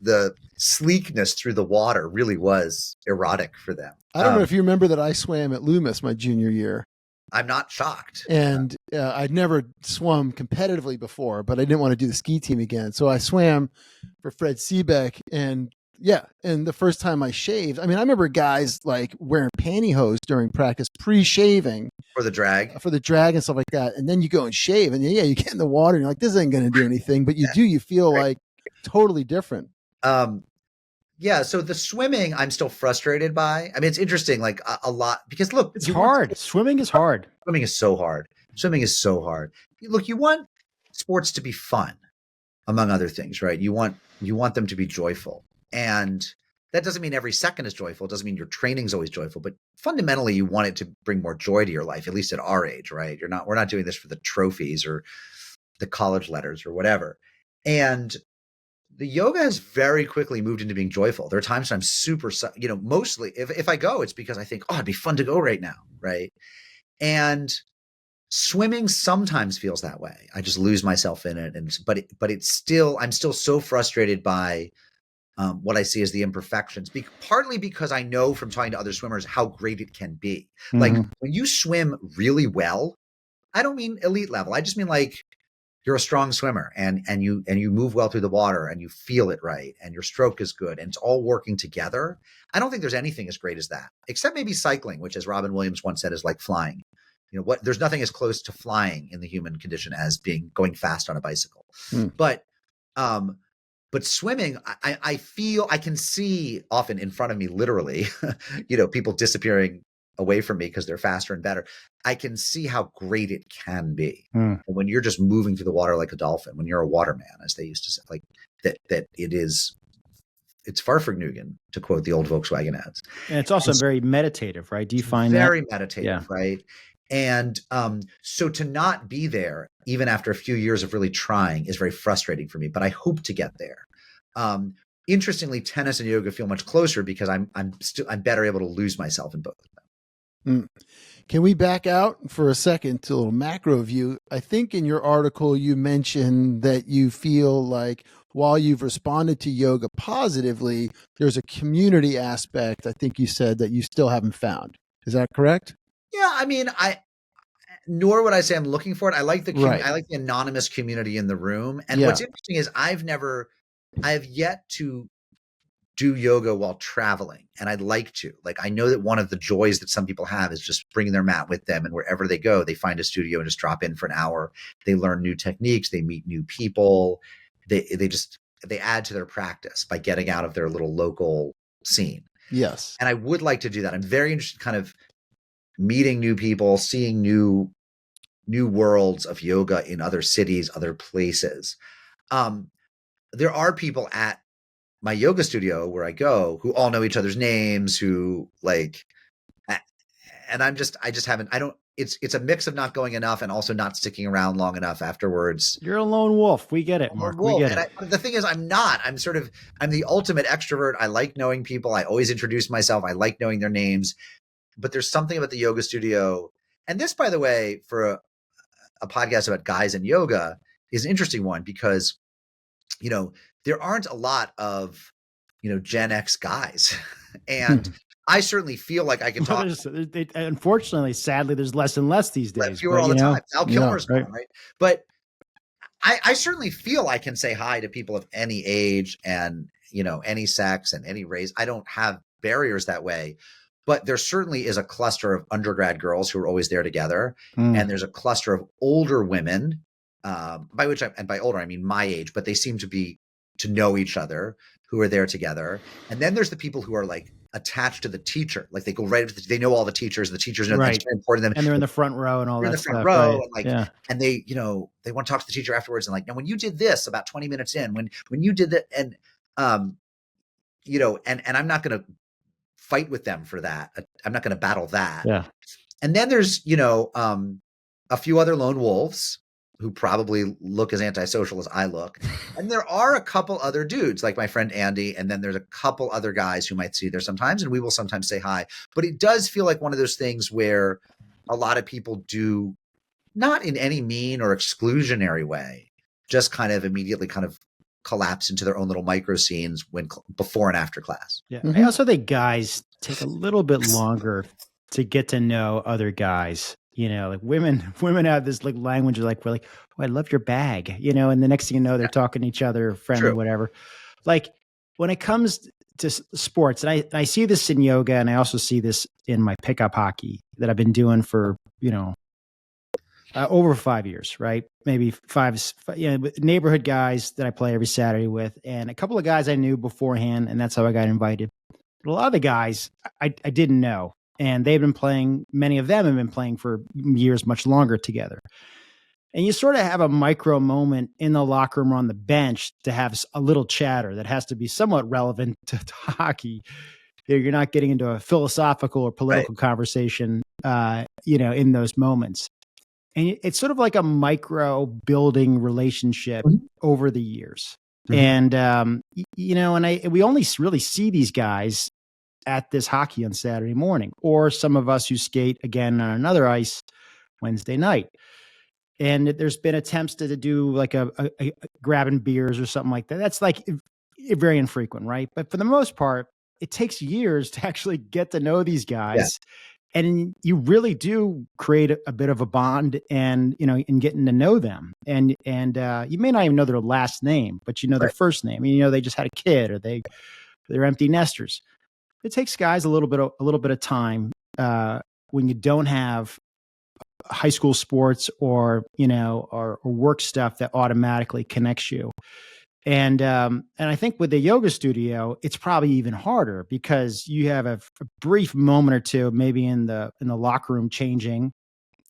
A: the sleekness through the water really was erotic for them.
C: I don't know if you remember that I swam at Loomis my junior year.
A: I'm not shocked.
C: And I'd never swum competitively before, but I didn't want to do the ski team again. So I swam for Fred Seebeck. And the first time I shaved, I mean, I remember guys like wearing pantyhose during practice, pre-shaving.
A: For the drag
C: and stuff like that. And then you go and shave and you get in the water and you're like, this ain't going to do anything. But you feel like totally different.
A: Yeah, so the swimming, I'm still frustrated by. I mean, it's interesting, like a lot, because look,
B: It's hard. Swimming is hard.
A: Swimming is so hard. Swimming is so hard. Look, you want sports to be fun, among other things, right? You want them to be joyful, and that doesn't mean every second is joyful. It doesn't mean your training is always joyful, but fundamentally, you want it to bring more joy to your life. At least at our age, right? We're not doing this for the trophies or the college letters or whatever. And the yoga has very quickly moved into being joyful. There are times when I'm super, mostly if I go, it's because I think, oh, it'd be fun to go right now, right? And swimming sometimes feels that way. I just lose myself in it, but it's still, I'm still so frustrated by what I see as the imperfections. Partly because I know from talking to other swimmers how great it can be.
B: Mm-hmm.
A: Like when you swim really well, I don't mean elite level. I just mean like you're a strong swimmer and you move well through the water and you feel it right and your stroke is good and it's all working together. I don't think there's anything as great as that, except maybe cycling, which, as Robin Williams once said, is like flying. There's nothing as close to flying in the human condition as going fast on a bicycle. But swimming, I feel I can see often in front of me, literally, people disappearing away from me because they're faster and better. I can see how great it can be. And when you're just moving through the water like a dolphin, when you're a waterman, as they used to say, like that it's Farfignugan, to quote the old Volkswagen ads.
B: And it's also very meditative, right? Do you find
A: very
B: that?
A: Meditative,
B: Yeah.
A: Right? And so to not be there, even after a few years of really trying, is very frustrating for me, but I hope to get there. Interestingly, tennis and yoga feel much closer because I'm better able to lose myself in both of them.
C: Can we back out for a second to a little macro view? I think in your article, you mentioned that you feel like while you've responded to yoga positively, there's a community aspect, I think you said, that you still haven't found. Is that correct?
A: Yeah, I mean, nor would I say I'm looking for it. I like
C: Right.
A: I like the anonymous community in the room. And what's interesting is I have yet to do yoga while traveling, and I'd like to. Like, I know that one of the joys that some people have is just bringing their mat with them, and wherever they go, they find a studio and just drop in for an hour. They learn new techniques, they meet new people, they add to their practice by getting out of their little local scene.
C: Yes.
A: And I would like to do that. I'm very interested in kind of meeting new people, seeing new worlds of yoga in other cities, other places. There are people at my yoga studio where I go who all know each other's names, who like, and I just haven't, it's a mix of not going enough and also not sticking around long enough afterwards.
B: You're a lone wolf. We get it, Mark. We get it.
A: The thing is, I'm the ultimate extrovert. I like knowing people. I always introduce myself. I like knowing their names, but there's something about the yoga studio. And this, by the way, for a podcast about guys and yoga is an interesting one because, there aren't a lot of, Gen X guys. And I certainly feel like I can talk.
B: Unfortunately, sadly, there's less and less these days.
A: Fewer all the time. Al Kilmer's gone, right? But I certainly feel I can say hi to people of any age and, any sex and any race. I don't have barriers that way. But there certainly is a cluster of undergrad girls who are always there together. And there's a cluster of older women, by older, I mean my age, but they seem to know each other, who are there together. And then there's the people who are like attached to the teacher. Like they go right up to they know all the teachers know
B: right.
A: that's very important to them.
B: And they're in the front row and all that stuff.
A: They're in the front row.
B: Right.
A: And and they, they want to talk to the teacher afterwards. And like, now when you did this about 20 minutes in, when you did that, and, and I'm not going to fight with them for that. I'm not going to battle that.
B: Yeah.
A: And then there's, a few other lone wolves who probably look as antisocial as I look. And there are a couple other dudes like my friend Andy. And then there's a couple other guys who might see there sometimes, and we will sometimes say hi. But it does feel like one of those things where a lot of people do, not in any mean or exclusionary way, just kind of immediately kind of collapse into their own little micro scenes before and after class.
B: Yeah. I also think guys take a little bit longer to get to know other guys. Like women have this like language like, we're like, oh, I love your bag, and the next thing you know, they're talking to each other, friendly, whatever. Like when it comes to sports, and I see this in yoga, and I also see this in my pickup hockey that I've been doing for, over 5 years, right? Maybe neighborhood guys that I play every Saturday with, and a couple of guys I knew beforehand, and that's how I got invited. But a lot of the guys I didn't know, and they've been playing. Many of them have been playing for years, much longer together. And you sort of have a micro moment in the locker room or on the bench to have a little chatter that has to be somewhat relevant to hockey. You're not getting into a philosophical or political conversation, in those moments. And it's sort of like a micro building relationship over the years. And, and we only really see these guys at this hockey on Saturday morning, or some of us who skate again on another ice Wednesday night. And there's been attempts to do like a grabbing beers or something like that. That's like very infrequent, right? But for the most part, it takes years to actually get to know these guys. Yeah. And you really do create a bit of a bond and, in getting to know them. And you may not even know their last name, but their first name. They just had a kid, or they're empty nesters. It takes guys a little bit of time when you don't have high school sports or work stuff that automatically connects you. And I think with the yoga studio, it's probably even harder because you have a brief moment or two, maybe in the locker room, changing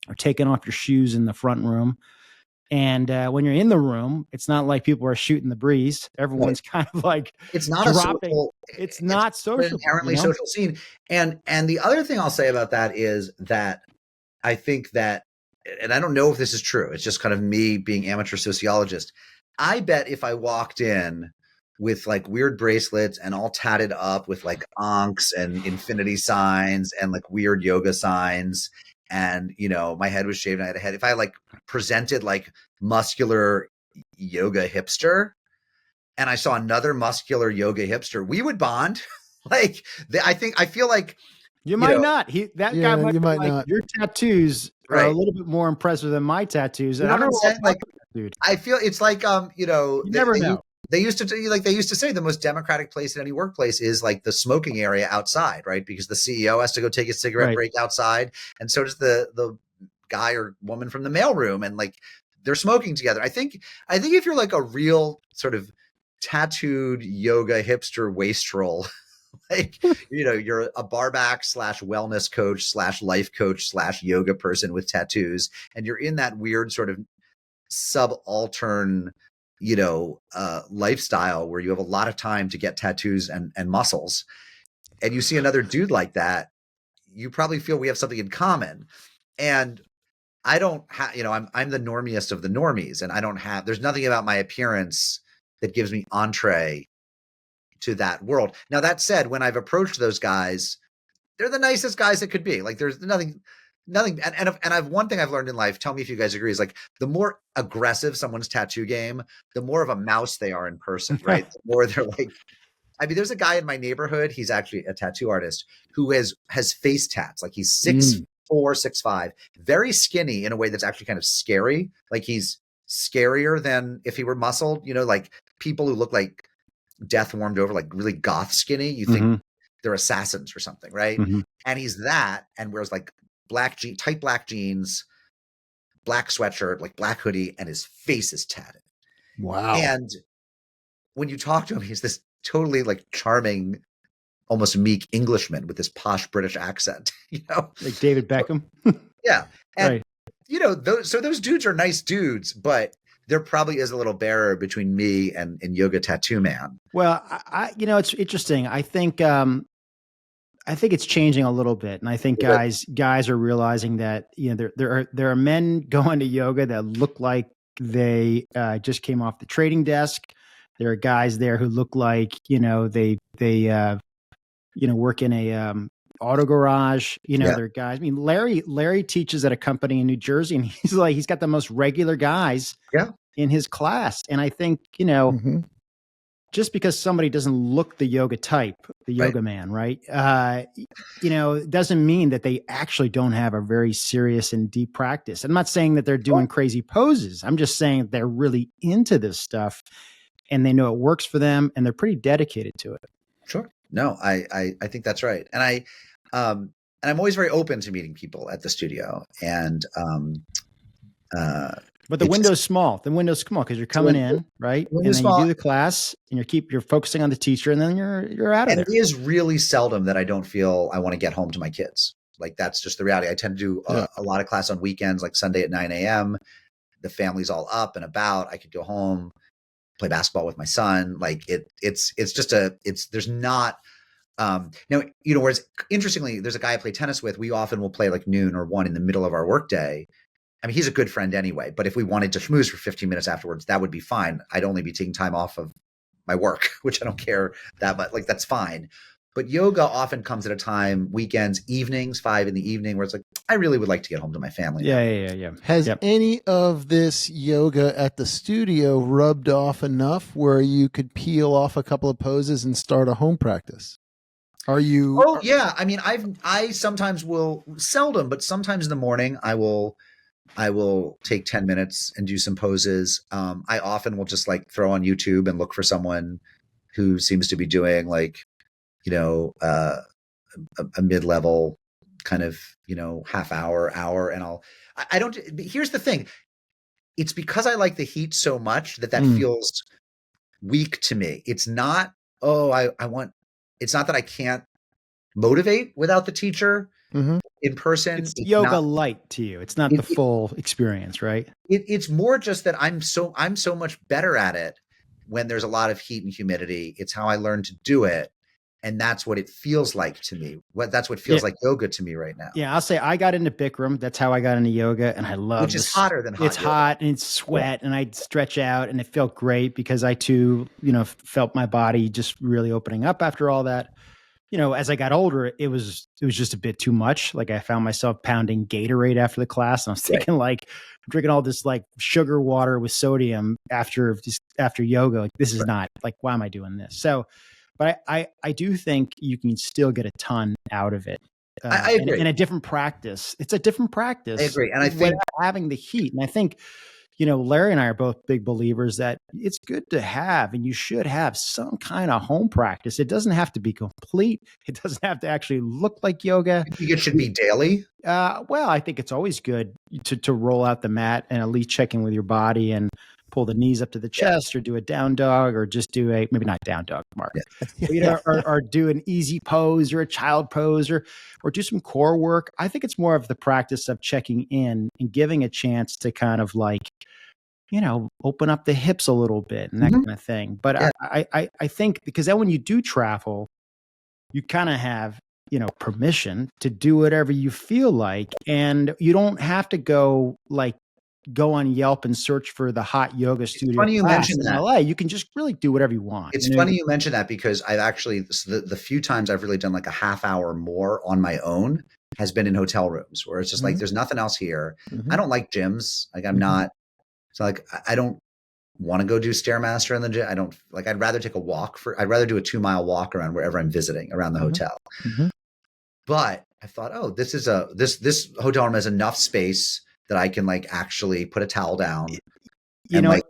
B: or taking off your shoes in the front room. And when you're in the room, it's not like people are shooting the breeze. Everyone's kind of like,
A: it's not
B: dropping. It's not social.
A: Inherently social scene. And the other thing I'll say about that is that I think that, and I don't know if this is true, it's just kind of me being amateur sociologist. I bet if I walked in with like weird bracelets and all tatted up with like ankhs and infinity signs and like weird yoga signs, and my head was shaved and I had a head, if I like presented like muscular yoga hipster and I saw another muscular yoga hipster, we would bond. I feel like
B: you might not. Guy might,
C: you might
B: like,
C: not.
B: Your tattoos are a little bit more impressive than my tattoos.
A: You know what I'm saying? Like,
B: dude,
A: I feel it's like
B: you never know.
A: They used to say the most democratic place in any workplace is like the smoking area outside, right? Because the CEO has to go take a cigarette break outside, and so does the guy or woman from the mailroom, and like they're smoking together. I think if you're like a real sort of tattooed yoga hipster wastrel, like, you're a barback / wellness coach / life coach / yoga person with tattoos, and you're in that weird sort of subaltern, lifestyle where you have a lot of time to get tattoos and muscles, and you see another dude like that, you probably feel we have something in common. And I don't have, I'm the normiest of the normies, and there's nothing about my appearance that gives me entree to that world. Now, that said, when I've approached those guys, they're the nicest guys it could be. Like, there's nothing. And I've one thing I've learned in life, tell me if you guys agree, is like the more aggressive someone's tattoo game, the more of a mouse they are in person, right? The more they're like, there's a guy in my neighborhood, he's actually a tattoo artist, who has face tats. Like, he's 6'4", 6'5", very skinny in a way that's actually kind of scary. Like, he's scarier than if he were muscled, like people who look like death warmed over, like really goth skinny, you think they're assassins or something, right? And he's that, and wears like tight black jeans, black sweatshirt, like black hoodie, and his face is tatted.
C: Wow.
A: And when you talk to him, he's this totally like charming, almost meek Englishman with this posh British accent,
B: like David Beckham.
A: Yeah. And those dudes are nice dudes, but there probably is a little barrier between me and Yoga Tattoo Man.
B: Well, it's interesting. I think it's changing a little bit, and I think guys are realizing that there are men going to yoga that look like they just came off the trading desk. There are guys there who look like they work in a auto garage. There are guys. I mean, Larry teaches at a company in New Jersey, and he's got the most regular guys in his class. And I think just because somebody doesn't look the yoga type, the yoga man, right? Doesn't mean that they actually don't have a very serious and deep practice. I'm not saying that they're doing crazy poses. I'm just saying they're really into this stuff and they know it works for them and they're pretty dedicated to it.
A: Sure. No, I think that's right. And I'm always very open to meeting people at the studio. And
B: But the window's small. The window's small because you're coming in, right? And then you do the class and you're focusing on the teacher, and then you're out of there.
A: And it is really seldom that I don't feel I want to get home to my kids. Like that's just the reality. I tend to do a lot of class on weekends, like Sunday at 9 a.m. The family's all up and about. I could go home, play basketball with my son. Like it's there's not, now, whereas interestingly, there's a guy I play tennis with. We often will play like noon or 1 in the middle of our workday. I mean, he's a good friend anyway, but if we wanted to schmooze for 15 minutes afterwards, that would be fine. I'd only be taking time off of my work, which I don't care that much. Like that's fine. But yoga often comes at a time, weekends, evenings, 5 in the evening, where it's like, I really would like to get home to my family.
B: Yeah.
C: Has any of this yoga at the studio rubbed off enough where you could peel off a couple of poses and start a home practice? Are you?
A: Oh yeah. I mean, I sometimes will, seldom, but sometimes in the morning I will take 10 minutes and do some poses. I often will just like throw on YouTube and look for someone who seems to be doing like, a mid-level kind of, half hour, and I don't, here's the thing. It's because I like the heat so much that feels weak to me. It's not, it's not that I can't motivate without the teacher in person.
B: It's yoga light to you. It's not the full experience, right?
A: It's more just that I'm so much better at it when there's a lot of heat and humidity. It's how I learned to do it. And that's what it feels like to me. That's what feels like yoga to me right now.
B: Yeah, I'll say I got into Bikram. That's how I got into yoga, and I love
A: which is hotter than hot.
B: It's yoga. Hot and it's sweat, and I'd stretch out, and it felt great because I too, felt my body just really opening up after all that. As I got older, it was just a bit too much. Like I found myself pounding Gatorade after the class, and I was thinking like, I'm drinking all this like sugar water with sodium after yoga. Like this is not like, why am I doing this? So. But I do think you can still get a ton out of it.
A: I agree.
B: In a different practice. It's a different practice.
A: I agree. And I think
B: having the heat. And I think, Larry and I are both big believers that it's good to have, and you should have some kind of home practice. It doesn't have to be complete. It doesn't have to actually look like yoga.
A: I think it should be daily.
B: Well, I think it's always good to roll out the mat and at least check in with your body and pull the knees up to the chest or do a down dog or just do maybe not down dog, Mark, or do an easy pose or a child pose or do some core work. I think it's more of the practice of checking in and giving a chance to kind of like, open up the hips a little bit and that kind of thing. But I think because then when you do travel, you kind of have, permission to do whatever you feel like, and you don't have to go on Yelp and search for the hot yoga studio.
A: It's funny you mentioned that.
B: In LA. You can just really do whatever you want.
A: It's funny you mentioned that because I've actually, the few times I've really done like a half hour more on my own has been in hotel rooms where it's just like, there's nothing else here. I don't like gyms. Like I'm not, so like, I don't want to go do Stairmaster in the gym. I'd rather take a walk I'd rather do a 2-mile walk around wherever I'm visiting around the hotel. But I thought, this hotel room has enough space that I can like actually put a towel down and like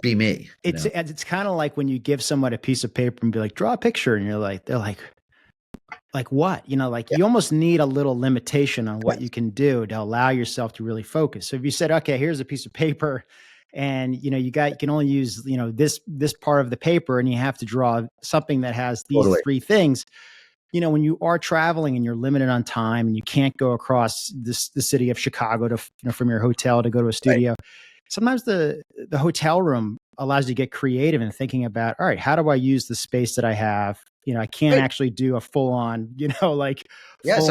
A: be me.
B: It's kind of like when you give someone a piece of paper and be like, draw a picture. And they're like what? You almost need a little limitation on what you can do to allow yourself to really focus. So if you said, okay, here's a piece of paper and, you can only use, this part of the paper and you have to draw something that has these three things. When you are traveling and you're limited on time and you can't go across the city of Chicago to, from your hotel to go to a studio, sometimes the hotel room allows you to get creative in thinking about, all right, how do I use the space that I have? I can't actually do a full on, full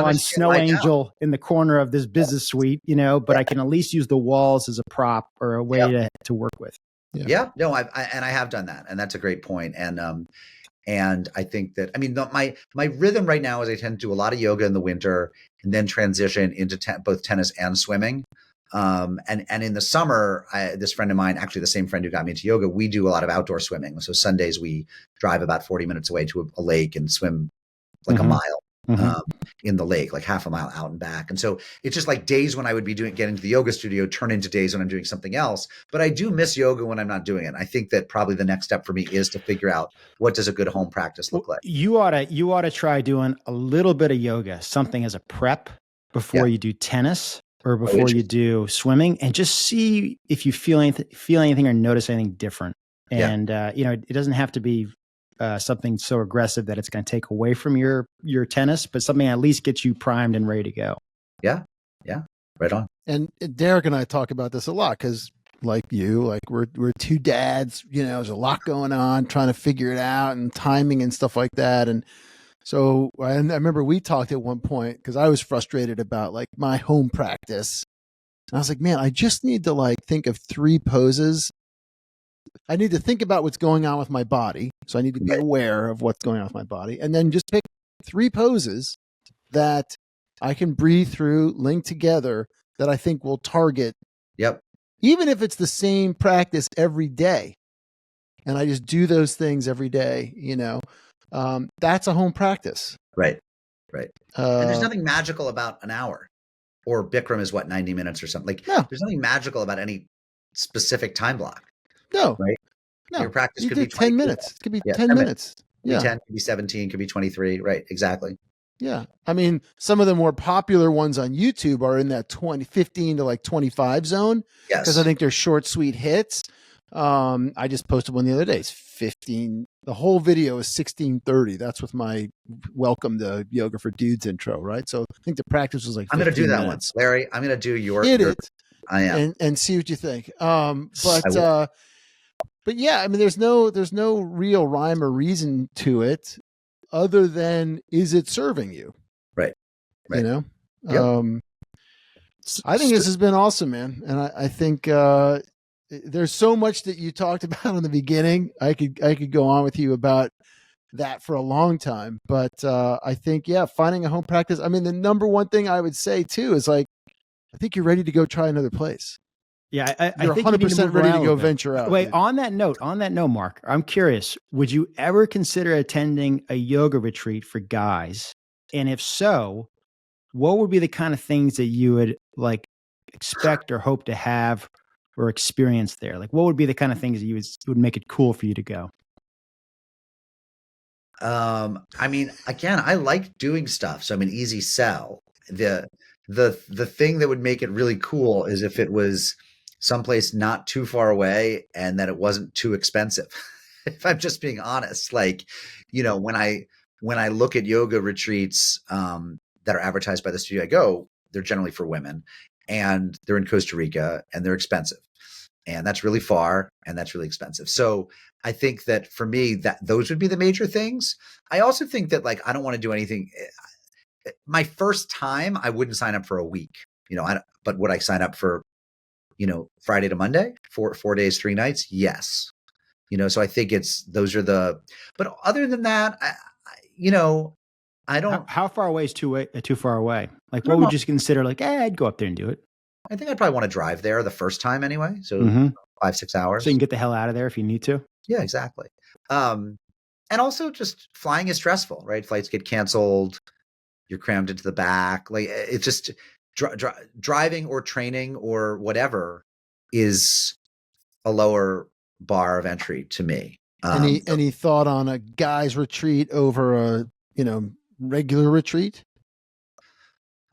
B: on snow angel in the corner of this business suite, but I can at least use the walls as a prop or a way to work with.
A: Yeah. No, I have done that. And that's a great point. And I think that, my rhythm right now is I tend to do a lot of yoga in the winter and then transition into both tennis and swimming. And in the summer, this friend of mine, actually the same friend who got me into yoga, we do a lot of outdoor swimming. So Sundays we drive about 40 minutes away to a lake and swim like a mile in the lake, like half a mile out and back. And so it's just like days when I would be getting to the yoga studio turn into days when I'm doing something else. But I do miss yoga when I'm not doing it. I think that probably the next step for me is to figure out what does a good home practice look like.
B: You ought to try doing a little bit of yoga, something as a prep before you do tennis. or before you do swimming, and just see if you feel anything or notice anything different. And it doesn't have to be something so aggressive that it's going to take away from your tennis, but something at least gets you primed and ready to go.
A: Yeah, right on.
C: And Derek and I talk about this a lot because, like we're two dads. There's a lot going on, trying to figure it out and timing and stuff like that. And so I remember we talked at one point because I was frustrated about like my home practice. And I was like, man, I just need to like think of 3 poses. I need to think about what's going on with my body. So I need to be aware of what's going on with my body. And then just pick 3 poses that I can breathe through, link together, that I think will target.
A: Yep.
C: Even if it's the same practice every day. And I just do those things every day, that's a home practice.
A: Right. And there's nothing magical about an hour, or Bikram is 90 minutes or something. Like, no. There's nothing magical about any specific time block.
C: No.
A: Right.
C: No.
A: Your practice could be
C: 10 minutes. It could be 10 minutes.
A: Could be 10, could be 17, could be 23. Right. Exactly.
C: Yeah. I mean, some of the more popular ones on YouTube are in that 15 to like 25 zone.
A: Yes.
C: Because I think they're short, sweet hits. I just posted one the other day. It's 15. The whole video is 16:30. That's with my welcome to Yoga for Dudes intro, right? So I think the practice was like 15
A: I'm going to do that
C: minutes.
A: one, Larry. I'm going to do your.
C: I am. And see what you think. But yeah, I mean, there's no real rhyme or reason to it other than, is it serving you?
A: Right.
C: Yep. I think this has been awesome, man. And I think, there's so much that you talked about in the beginning. I could go on with you about that for a long time, but I think, finding a home practice. I mean, the number one thing I would say too is like, I think you're ready to go try another place.
B: Yeah,
C: you're 100% ready to go venture out.
B: Wait, on that note, Mark, I'm curious, would you ever consider attending a yoga retreat for guys? And if so, what would be the kind of things that you would like expect or hope to have or experience there? Like, what would be the kind of things that would make it cool for you to go?
A: I mean, again, I like doing stuff, so I'm an easy sell. The thing that would make it really cool is if it was someplace not too far away and that it wasn't too expensive. If I'm just being honest, like, when I look at yoga retreats that are advertised by the studio I go, they're generally for women, and they're in Costa Rica, and they're expensive, and that's really far, and that's really expensive. So I think that for me, that those would be the major things. I also think that, like, I don't want to do anything. My first time, I wouldn't sign up for a week, but would I sign up for, Friday to Monday, 4 days, 3 nights? Yes. So I think but other than that, I don't.
B: How far away is too far away? Like, what would you consider like, I'd go up there and do it?
A: I think I'd probably want to drive there the first time anyway. So 5-6 hours.
B: So you can get the hell out of there if you need to.
A: Yeah, exactly. And also just flying is stressful, right? Flights get canceled. You're crammed into the back. Like, it's just driving or training or whatever is a lower bar of entry to me.
C: Any thought on a guy's retreat over a, regular retreat?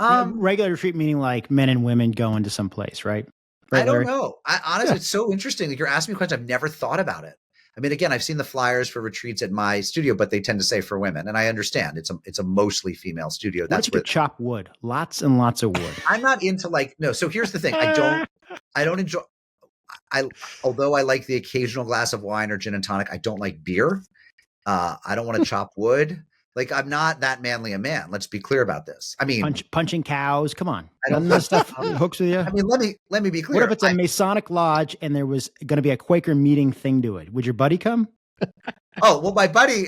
B: Regular retreat meaning like men and women going to some place, right?
A: I don't know. Honestly, it's so interesting. Like, you're asking me questions. I've never thought about it. I mean, again, I've seen the flyers for retreats at my studio, but they tend to say for women, and I understand it's a mostly female studio.
B: That's where chop wood, lots and lots of wood.
A: I'm not into no. So here's the thing: I don't enjoy. Although I like the occasional glass of wine or gin and tonic, I don't like beer. I don't want to chop wood. Like, I'm not that manly a man. Let's be clear about this. I mean,
B: punching cows. Come on, none of this stuff hooks with you.
A: I mean, let me be clear.
B: What if it's a Masonic lodge and there was going to be a Quaker meeting thing to it? Would your buddy come?
A: Oh, well, my buddy.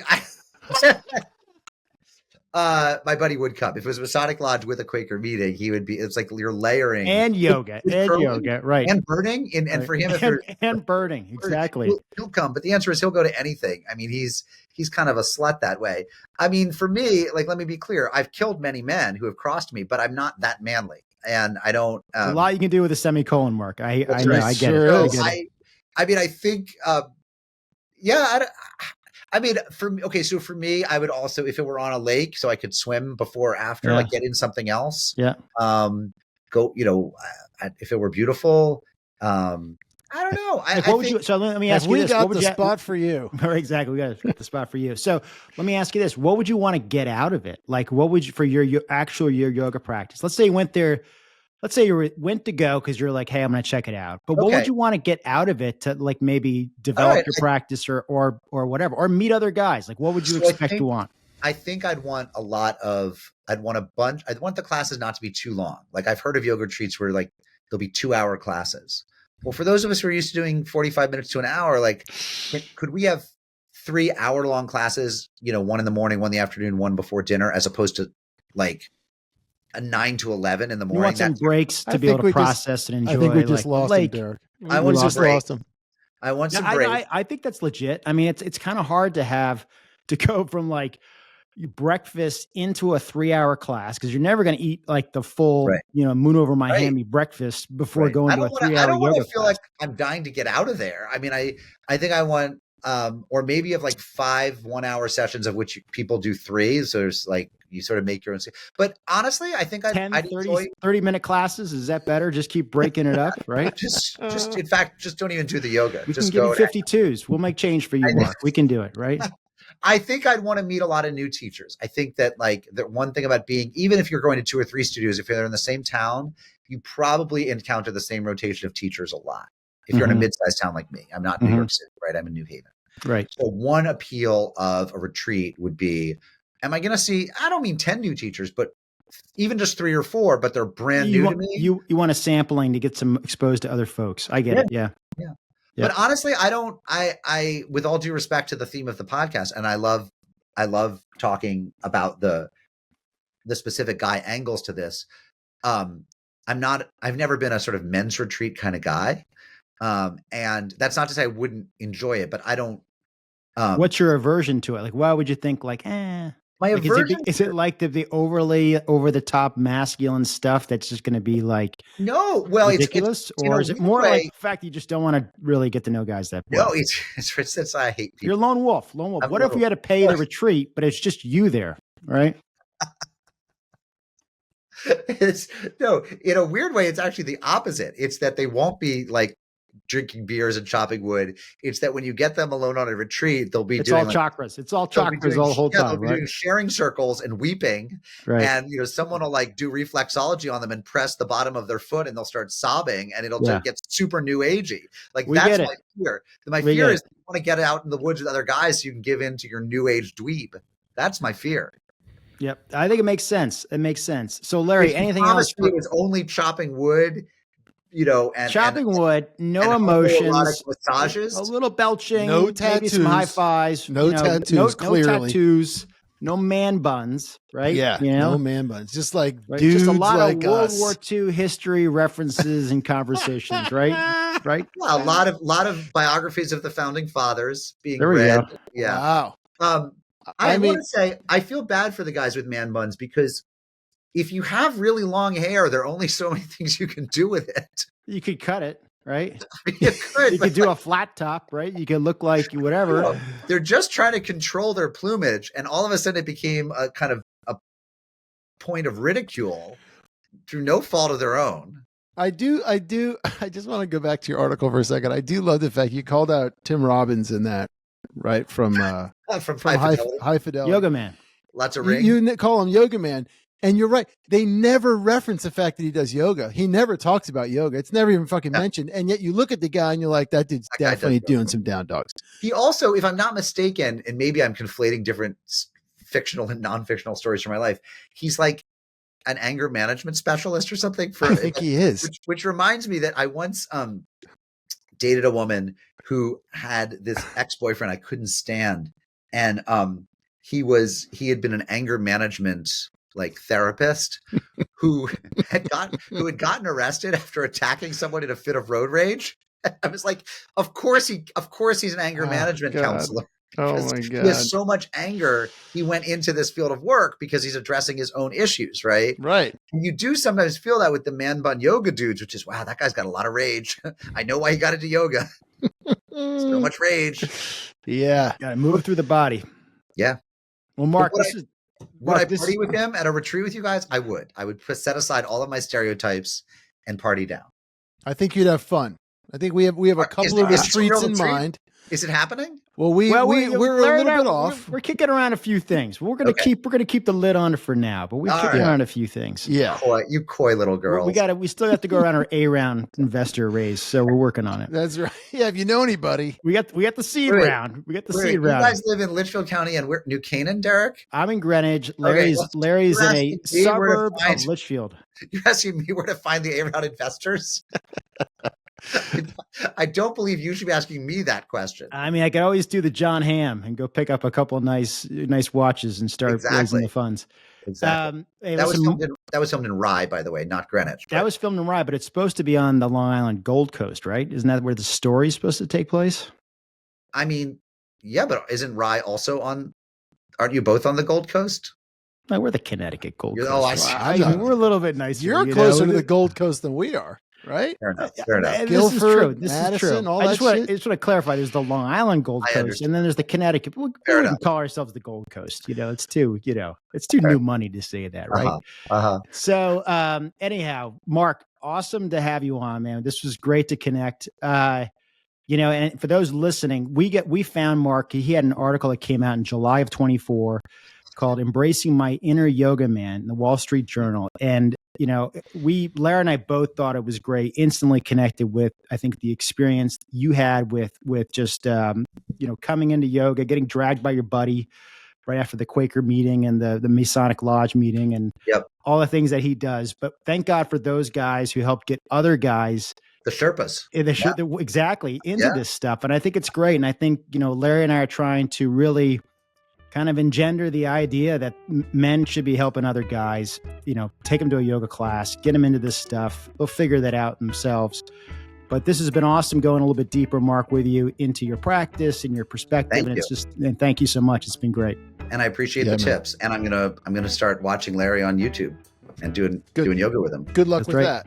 A: My buddy would come. If it was a Masonic lodge with a Quaker meeting, he would be. It's like you're layering
B: and yoga, right?
A: And burning, and
B: right.
A: For him,
B: and burning, exactly.
A: He'll come, but the answer is he'll go to anything. I mean, he's kind of a slut that way. I mean, for me, like, let me be clear: I've killed many men who have crossed me, but I'm not that manly, and I don't.
B: A lot you can do with a semicolon, Mark. I know,
A: right.
B: I get
A: it.
B: So
A: I mean, I think, I mean, so for me, I would also, if it were on a lake, so I could swim before or after, like get in something else.
B: Yeah.
A: go, if it were beautiful, I don't know.
B: Like, what would you? So let me ask you
C: we
B: this:
C: got
B: what would
C: the
B: you,
C: spot for you?
B: Exactly, we got the spot for you. So let me ask you this: what would you want to get out of it? Like, what would you for your actual yoga practice? Let's say you went there. Let's say you went to go because you're like, hey, I'm going to check it out. But what
A: Okay.
B: would you want to get out of it to like maybe
A: All
B: develop
A: right.
B: your practice or whatever, or meet other guys? Like, what would you
A: So
B: expect to want?
A: I think I'd want I'd want the classes not to be too long. Like I've heard of yoga retreats where like there'll be 2-hour classes. Well, for those of us who are used to doing 45 minutes to an hour, like could we have 3-hour-long classes, one in the morning, one in the afternoon, one before dinner, as opposed to like a 9 to 11 in the morning?
B: You want some breaks to be able to process and enjoy.
C: I think we just lost him, Derek.
A: I want some breaks.
C: Lost him.
A: I want some breaks.
B: I think that's legit. I mean, it's kind of hard to go from like breakfast into a 3-hour class because you're never going to eat like the full, moon over Miami breakfast before going to a 3-hour yoga class. I don't want to
A: feel like I'm dying to get out of there. I mean, I think I want, or maybe have like 5 1-hour sessions of which people do 3. So there's like, you sort of make your own. But honestly, I think I'd
B: 30-minute classes. Is that better? Just keep breaking it up, right?
A: just in fact, just don't even do the yoga.
B: We
A: just
B: can give you 52s. We'll make change for you, Mark. We can do it, right?
A: I think I'd want to meet a lot of new teachers. I think that like the one thing about even if you're going to 2 or 3 studios, if you're in the same town, you probably encounter the same rotation of teachers a lot. If you're in a mid-sized town like me, I'm not in New York City, right? I'm in New Haven.
B: Right.
A: So one appeal of a retreat would be, am I going to see, I don't mean 10 new teachers, but even just 3 or 4, but they're brand new to me.
B: You want a sampling to get some exposed to other folks. I get it. Yeah.
A: Yeah. But honestly, I, with all due respect to the theme of the podcast, and I love talking about the specific guy angles to this. I've never been a sort of men's retreat kind of guy. And that's not to say I wouldn't enjoy it, but I don't.
B: What's your aversion to it? Like, why would you think like,
A: my aversion
B: is it like the overly over the top masculine stuff that's just going to be like ridiculous, or is it more like the fact that you just don't want to really get to know guys that well?
A: No, it's I hate people.
B: You're lone wolf. What if we had to pay the retreat, but it's just you there, right?
A: In a weird way, it's actually the opposite. It's that they won't be like drinking beers and chopping wood. It's that when you get them alone on a retreat, they'll be doing
B: chakras. It's all chakras all the whole time,
A: they'll be doing sharing circles and weeping. Right. And someone will like do reflexology on them and press the bottom of their foot and they'll start sobbing and it'll get super new agey. Like that's my fear. My fear is you want to get out in the woods with other guys so you can give in to your new age dweeb. That's my fear.
B: Yep. I think it makes sense. So Larry, anything else?
A: It was only chopping wood. And
B: chopping wood, no emotions,
A: massages,
B: a little belching,
C: no tattoos,
B: maybe some high fives,
C: no tattoos, clearly.
B: No tattoos, no man buns, right?
C: Yeah, no man buns, just like dudes
B: just a lot
C: like
B: of World
C: us.
B: War II history references and conversations, right? Right.
A: Yeah, a lot of biographies of the founding fathers being
B: there we
A: read.
B: Go.
A: Yeah.
C: Wow.
A: I want to say I feel bad for the guys with man buns because if you have really long hair, there are only so many things you can do with it.
B: You could cut it, right?
A: You
B: could do a flat top, right? You could look like whatever.
A: They're just trying to control their plumage, and all of a sudden it became a kind of a point of ridicule through no fault of their own.
C: I do. I just want to go back to your article for a second. I do love the fact you called out Tim Robbins in that, right? From High Fidelity.
B: Yoga Man.
A: Lots of ring.
C: You call him Yoga Man. And you're right. They never reference the fact that he does yoga. He never talks about yoga. It's never even fucking mentioned. And yet you look at the guy and you're like, that dude's definitely doing some down dogs.
A: He also, if I'm not mistaken, and maybe I'm conflating different fictional and non-fictional stories from my life, he's like an anger management specialist or something.
C: I think he is.
A: Which reminds me that I once dated a woman who had this ex-boyfriend I couldn't stand. And he had been an anger management like therapist who had gotten arrested after attacking someone in a fit of road rage. I was like, of course he's an anger management counselor.
C: Oh my God.
A: He has so much anger. He went into this field of work because he's addressing his own issues, right?
C: Right.
A: And you do sometimes feel that with the man bun yoga dudes, which is, wow, that guy's got a lot of rage. I know why he got into yoga. So much rage.
C: Yeah.
B: Got to move it through the body.
A: Yeah.
B: Well, Mark,
A: Would I
B: Mark,
A: party with him at a retreat with you guys? I would. I would set aside all of my stereotypes and party down.
C: I think you'd have fun. I think we have a couple of retreats in mind.
A: Is it happening?
C: Well, we're a little bit off.
B: We're kicking around a few things. We're gonna keep the lid on it for now, but we're kicking around a few things.
C: Yeah,
A: you coy little girl.
B: We still have to go around our A-round investor raise, so we're working on it.
C: That's right. Yeah, if you know anybody,
B: we got the seed round. We got the seed round.
A: You guys live in Litchfield County and New Canaan, Derek?
B: I'm in Greenwich. Larry's in a suburb of Litchfield.
A: You're asking me where to find the A-round investors? I don't believe you should be asking me that question.
B: I mean, I could always do the John Hamm and go pick up a couple of nice watches and start raising the funds.
A: Exactly. That was filmed in Rye, by the way, not Greenwich.
B: That was filmed in Rye, but it's supposed to be on the Long Island Gold Coast, right? Isn't that where the story's supposed to take place?
A: I mean, yeah, but isn't Rye also on? Aren't you both on the Gold Coast?
B: No, we're the Connecticut Gold Coast.
A: Oh, I see.
B: We're a little bit nicer.
C: You're closer to the Gold Coast than we are. Right?
A: Fair enough.
C: Guilford,
B: this
C: Madison,
B: is true.
C: all
B: I
C: that
B: just want to clarify. There's the Long Island Gold Coast, and then there's the Connecticut. We wouldn't call ourselves the Gold Coast. It's too new money to say that, right? So, anyhow, Mark, awesome to have you on, man. This was great to connect. And for those listening, we found Mark. He had an article that came out in July of 24 called "Embracing My Inner Yoga Man" in the Wall Street Journal, and Larry and I both thought it was great, instantly connected with, I think, the experience you had with just, coming into yoga, getting dragged by your buddy right after the Quaker meeting and the Masonic Lodge meeting and all the things that he does. But thank God for those guys who helped get other guys,
A: the Sherpas,
B: exactly, into this stuff. And I think it's great. And I think, Larry and I are trying to really kind of engender the idea that men should be helping other guys, take them to a yoga class, get them into this stuff. They'll figure that out themselves. But this has been awesome going a little bit deeper, Mark, with you into your practice and your perspective. And thank you so much. It's been great.
A: And I appreciate the tips. And I'm gonna start watching Larry on YouTube and doing yoga with him.
C: Good luck with that.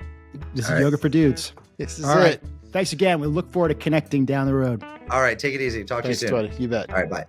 B: This is Yoga for Dudes.
C: This is
B: all right. Thanks again. We look forward to connecting down the road.
A: All right. Take it easy. Talk to you soon.
C: Buddy. You bet.
A: All right. Bye.